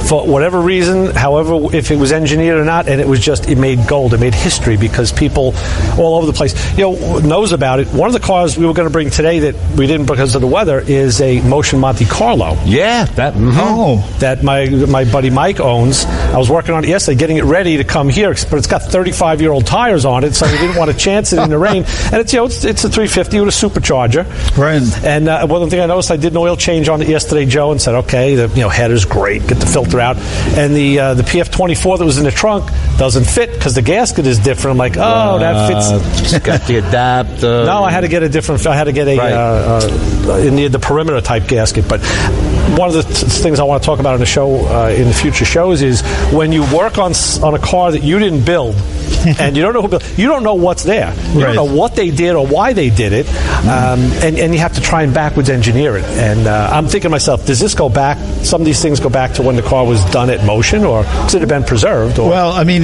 for whatever reason, however, if it was engineered or not, and it made gold. It made history because people all over the place, you know, knows about it. One of the cars we were going to bring today that we didn't because of the weather is a Motion Monte Carlo. Yeah, that my buddy Mike owns. I was working on it yesterday, getting it ready to come here, but it's got 35-year-old tires on it, so we didn't want to chance it in the rain. And it's a 350 with a supercharger. Right. And one thing I noticed, I did an oil change on it yesterday, Joe, and said, okay, the header's great, get the filter out, and the PF24 that was in the trunk doesn't fit because the gasket is different. I'm like, that fits. It's got the adapter. No, I had to get a different. I had to get the perimeter type gasket. But one of the things I want to talk about in the show in the future shows is when you work on a car that you didn't build. And you don't know who built. You don't know what's there. You don't know what they did or why they did it, and you have to try and backwards engineer it. And I'm thinking to myself, does this go back? Some of these things go back to when the car was done at Motion, or should it have been preserved? Or? Well, I mean,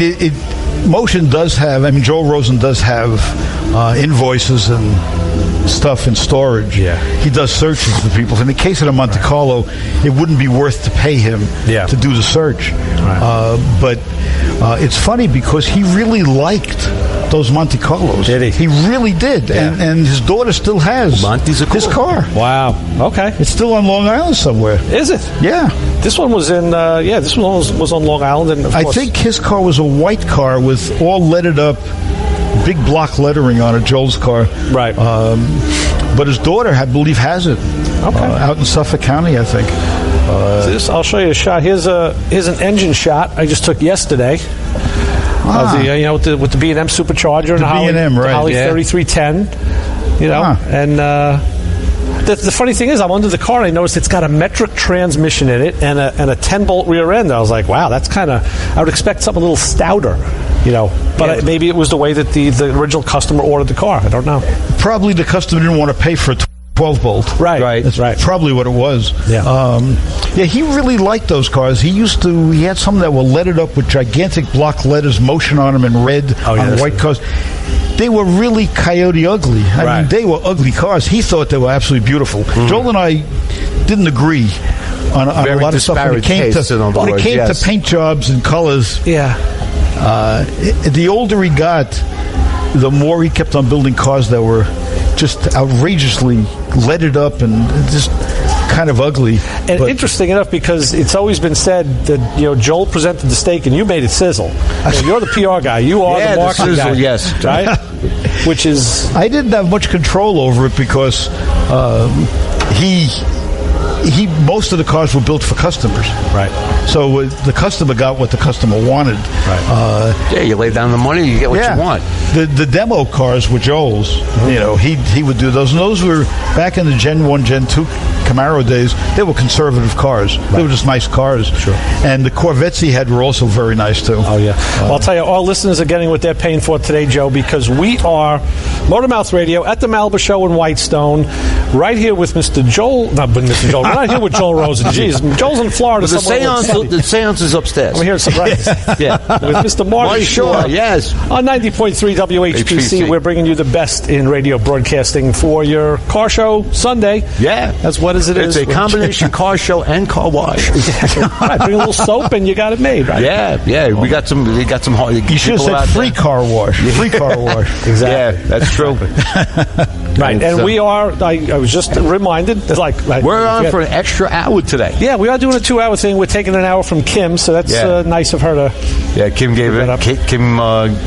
Motion does have. I mean, Joel Rosen does have invoices and stuff in storage. Yeah. He does searches for people. In the case of the Monte Carlo, it wouldn't be worth to pay him to do the search. Right. But it's funny because he really liked those Monte Carlos. Did he? He really did. Yeah. And his daughter still has his car. Wow. Okay. It's still on Long Island somewhere. Is it? Yeah. This one was in. This one was on Long Island. And I think his car was a white car with all lettered up, big block lettering on it. Joel's car. Right. But his daughter, I believe, has it. Okay. Out in Suffolk County, I think. I'll show you a shot. Here's an engine shot I just took yesterday. Of the with the B&M supercharger and the Holly 3310. You know, and the funny thing is, I'm under the car and I noticed it's got a metric transmission in it and a 10-bolt rear end. I was like, wow, that's kind of. I would expect something a little stouter. You know, but maybe it was the way that the original customer ordered the car. I don't know. Probably the customer didn't want to pay for a 12-bolt. Right. That's right. Probably what it was. Yeah. He really liked those cars. He had some that were lettered up with gigantic block letters, Motion on them in red on white cars. They were really coyote ugly. I mean, they were ugly cars. He thought they were absolutely beautiful. Joel and I didn't agree on a lot of stuff when it came to paint jobs and colors. Yeah. The older he got, the more he kept on building cars that were just outrageously lettered up and just kind of ugly. And interesting enough, because it's always been said that Joel presented the steak and you made it sizzle. You're the PR guy. You are the marketing guy. Yes, right. Which is I didn't have much control over it because he most of the cars were built for customers. Right. So the customer got what the customer wanted. Right. You lay down the money, you get what you want. The demo cars were Joel's. He would do those. And those were, back in the Gen 1, Gen 2 Camaro days, they were conservative cars. Right. They were just nice cars. Sure. And the Corvettes he had were also very nice, too. Oh, yeah. Well, I'll tell you, our listeners are getting what they're paying for today, Joe, because we are Motormouth Radio at the MALBA Show in Whitestone, right here with Mr. Joel. Not with Mr. Joel. We're not here with Joel Rosen. Jeez, Joel's in Florida. The seance is upstairs. I'm here, right? Yeah. With Mr. Marty Schorr. Yes. On 90.3 WHPC, we're bringing you the best in radio broadcasting for your car show Sunday. Yeah. That's what is it is. It's a combination car show and car wash. Right, bring a little soap and you got it made, right? Yeah. We got some. You should have said free car wash. Free car wash. Exactly. Yeah, that's true. Right, and we are. I was just reminded. We're on for an extra hour today. Yeah, we are doing a 2-hour thing. We're taking an hour from Kim, so that's nice of her to. Yeah, Kim gave it. Kim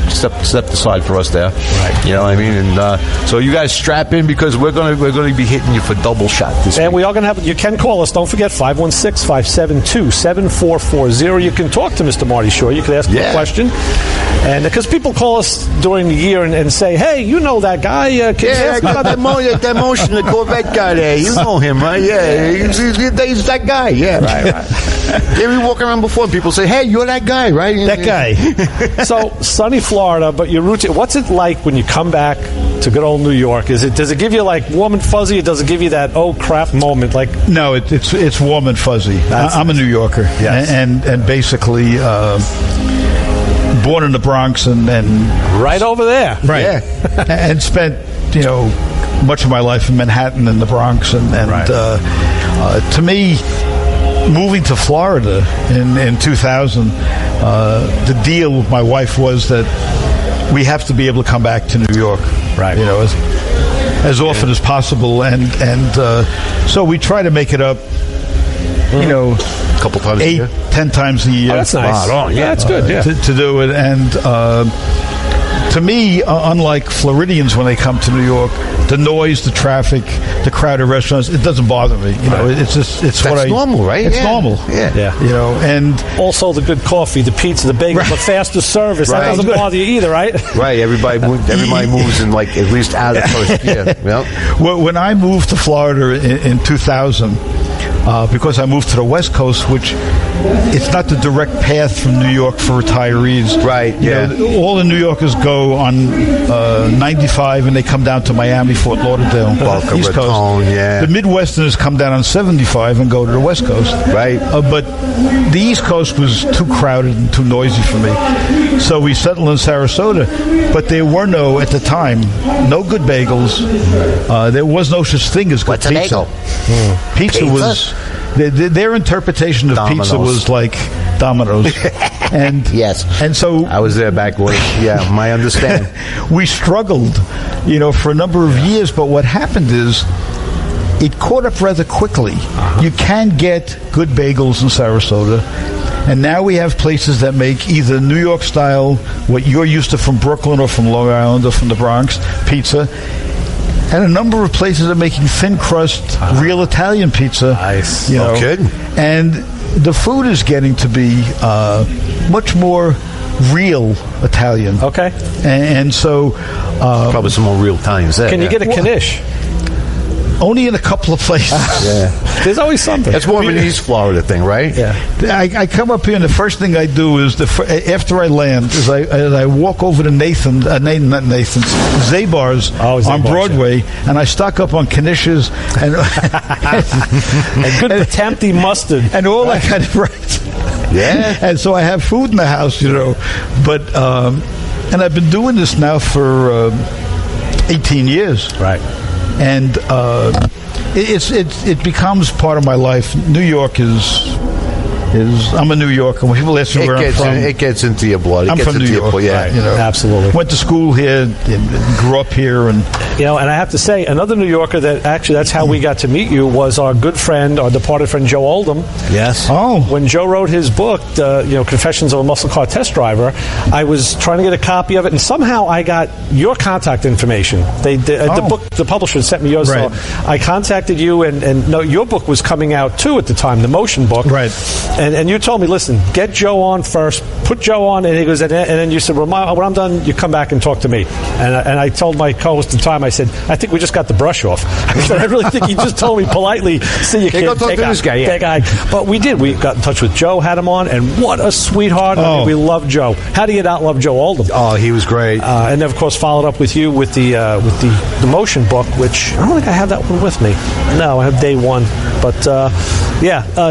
stepped aside for us there. Right. You know what I mean? And so you guys strap in because we're going to be hitting you for double shot this week. And we are going to have. You can call us. Don't forget 516-572-7440. You can talk to Mr. Marty Schorr. You can ask him a question, and because people call us during the year and say, "Hey, you know that guy? That motion, the Corvette guy there. You know him, right? Yeah, he's that guy. Yeah, right. Yeah, we walk around before and people say, "Hey, you're that guy, right?" That guy. So sunny Florida, but your route. What's it like when you come back to good old New York? Does it give you like warm and fuzzy, or does it give you that oh crap moment? Like no, it's warm and fuzzy. I'm a New Yorker, and basically born in the Bronx and right over there, right, and spent much of my life in Manhattan and the Bronx, and to me, moving to Florida in 2000, the deal with my wife was that we have to be able to come back to New York, right? As often as possible, and so we try to make it up. A couple times 10 times a year. Oh, that's nice. That's good. To do it, and to me, unlike Floridians when they come to New York, the noise, the traffic, the crowded restaurants, it doesn't bother me. It's normal, right? It's normal. Yeah. And also the good coffee, the pizza, the bagel, the faster service. That doesn't bother you either, right? Right. Everybody moves in like at least out of the first year. Well, when I moved to Florida in 2000. Because I moved to the West Coast, which it's not the direct path from New York for retirees. Right, all the New Yorkers go on 95 and they come down to Miami, Fort Lauderdale, East Coast. The Midwesterners come down on 75 and go to the West Coast. Right. But the East Coast was too crowded and too noisy for me. So we settled in Sarasota. But there were at the time, no good bagels. There was no such thing as good pizza. Pizza was... Their interpretation of Domino's. Pizza was like Domino's. And yes. And so I was there back when. Yeah, I understand. We struggled, for a number of years, but what happened is it caught up rather quickly. You can get good bagels in Sarasota. And now we have places that make either New York style, what you're used to from Brooklyn or from Long Island or from the Bronx, pizza. And a number of places are making thin crust, real Italian pizza. Nice. Okay. And the food is getting to be much more real Italian. Okay. And so... probably some more real Italians there. Can you get a knish? Only in a couple of places. There's always something. That's more of an East Florida thing, right? Yeah. I come up here, and the first thing I do is, after I land, is I walk over to Zabar's on Broadway, and I stock up on knishes and good Potemkin mustard. And all I kind of, right. Yeah. And so I have food in the house, But, and I've been doing this now for 18 years. Right. And it becomes part of my life. New York is I'm a New Yorker. When people ask me where I'm from, it gets into your blood. I'm from New York. Yeah, right, absolutely. Went to school here, and grew up here, and and I have to say, another New Yorker that actually that's how we got to meet you was our good friend, our departed friend Joe Oldham. Yes. Oh, when Joe wrote his book, Confessions of a Muscle Car Test Driver, I was trying to get a copy of it, and somehow I got your contact information. The publisher sent me yours, right. So I contacted you, and your book was coming out too at the time, the motion book, right? And you told me, listen, get Joe on first, put Joe on, and he goes, and then you said, well, when I'm done, you come back and talk to me. And I told my co-host at the time, I said, I think we just got the brush off. I said, I really think he just told me politely, see you, kid. Go talk to this guy, yeah. Guy. But we did. We got in touch with Joe, had him on, and what a sweetheart. I mean, we love Joe. How do you not love Joe Oldham? Oh, he was great. And then, of course, followed up with you with the motion book, which I don't think I have that one with me. No, I have day one. But,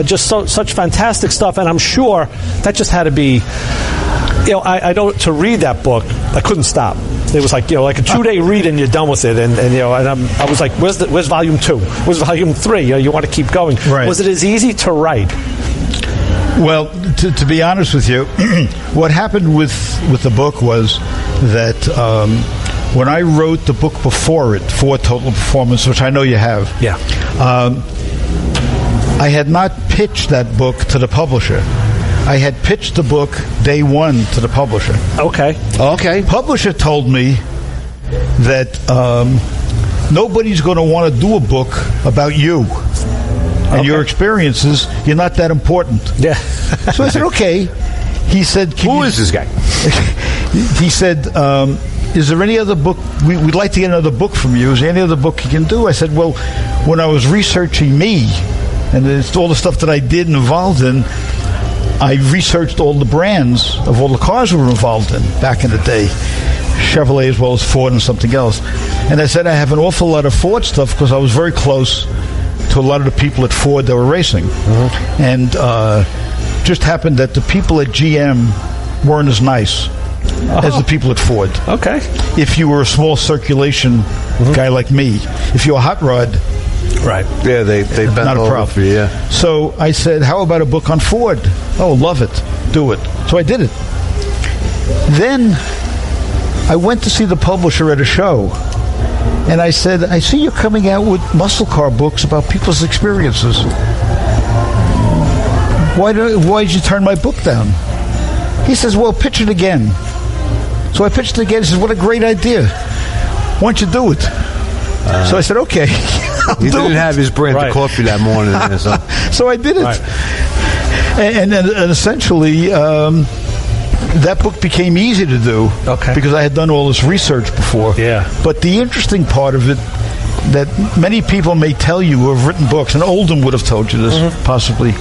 just such fantastic stuff. And I'm sure that just had to be, I know to read that book, I couldn't stop. It was like, like a 2-day read and you're done with it. And I was like, where's volume 2? Where's volume 3? You want to keep going. Right. Was it as easy to write? Well, to be honest with you, what happened with the book was that when I wrote the book before it, for Total Performance, which I know you have, I had not pitched that book to the publisher. I had pitched the book day one to the publisher. Okay. Publisher told me that nobody's going to want to do a book about you and your experiences. You're not that important. Yeah. So I said, okay. He said, who is this guy? He said, is there any other book? We'd like to get another book from you. Is there any other book you can do? I said, well, when I was researching me and it's all the stuff that I did and involved in, I researched all the brands of all the cars we were involved in back in the day, Chevrolet as well as Ford and something else. And I said I have an awful lot of Ford stuff because I was very close to a lot of the people at Ford that were racing. Mm-hmm. And just happened that the people at GM weren't as nice as the people at Ford. Okay. If you were a small circulation guy like me, if you're a hot rod, right? Yeah, they bent not a problem for you. Yeah. So I said, "How about a book on Ford?" Oh, love it, do it. So I did it. Then I went to see the publisher at a show, and I said, "I see you're coming out with muscle car books about people's experiences. Why did you turn my book down?" He says, "Well, pitch it again." So I pitched it again. He says, "What a great idea. Why don't you do it?" So I said, "Okay." He didn't have his brand of coffee that morning. So I did it. Right. And essentially, that book became easy to do because I had done all this research before. Yeah. But the interesting part of it that many people may tell you who have written books, and Oldham would have told you this, possibly,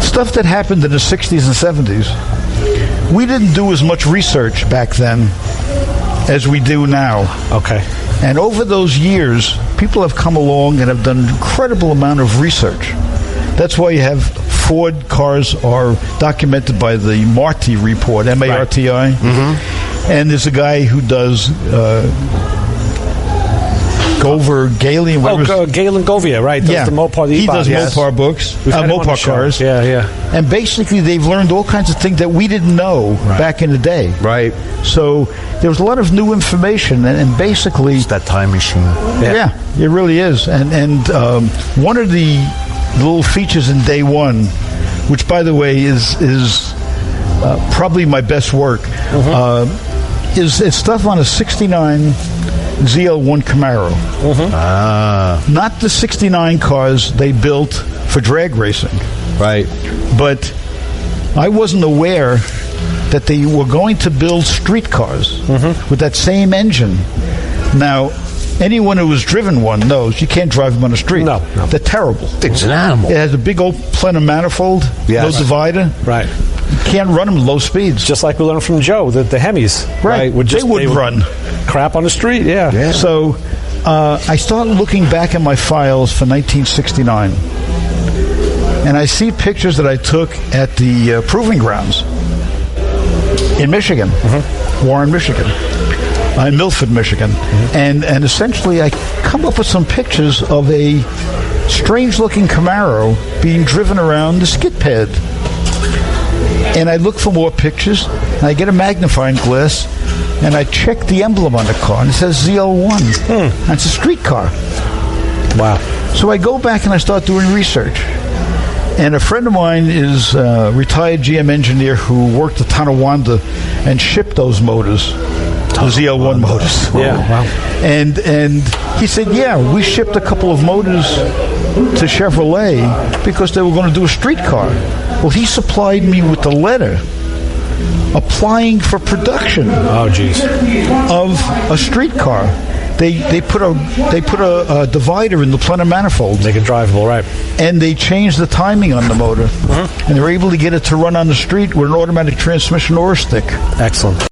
stuff that happened in the 60s and 70s, we didn't do as much research back then as we do now. Okay. And over those years, people have come along and have done an incredible amount of research. That's why you have Ford cars are documented by the Marty report, M-A-R-T-I. Right. Mm-hmm. And there's a guy who does Galen Govia, right? Does the Mopar. He does Mopar books, Mopar cars. Yeah, yeah. And basically, they've learned all kinds of things that we didn't know back in the day. Right. So there was a lot of new information, and basically, it's that time machine. Yeah, it really is. And one of the little features in day one, which, by the way, is probably my best work, is stuff on a '69 Zl1 Camaro. Not the 69 cars they built for drag racing. Right. But I wasn't aware that they were going to build street cars with that same engine. Now, anyone who has driven one knows you can't drive them on the street. No. They're terrible. It's an animal. It has a big old plenum manifold, no divider. Right. You can't run them at low speeds. Just like we learned from Joe, the Hemis. Right. They would run. Crap on the street, yeah. So I started looking back at my files for 1969. And I see pictures that I took at the proving grounds in Michigan, Warren, Michigan, in Milford, Michigan. And essentially I come up with some pictures of a strange-looking Camaro being driven around the skid pad. And I look for more pictures, and I get a magnifying glass, and I check the emblem on the car, and it says Zl1. And it's a street car. Wow. So I go back and I start doing research. And a friend of mine is a retired GM engineer who worked at Tonawanda and shipped those motors, the Zl1 motors. Yeah, wow. And he said, yeah, we shipped a couple of motors to Chevrolet because they were going to do a street car. Well, he supplied me with the letter applying for production of a street car. They put a divider in the plenum manifold, make it drivable, right? And they changed the timing on the motor, and they were able to get it to run on the street with an automatic transmission or a stick. Excellent.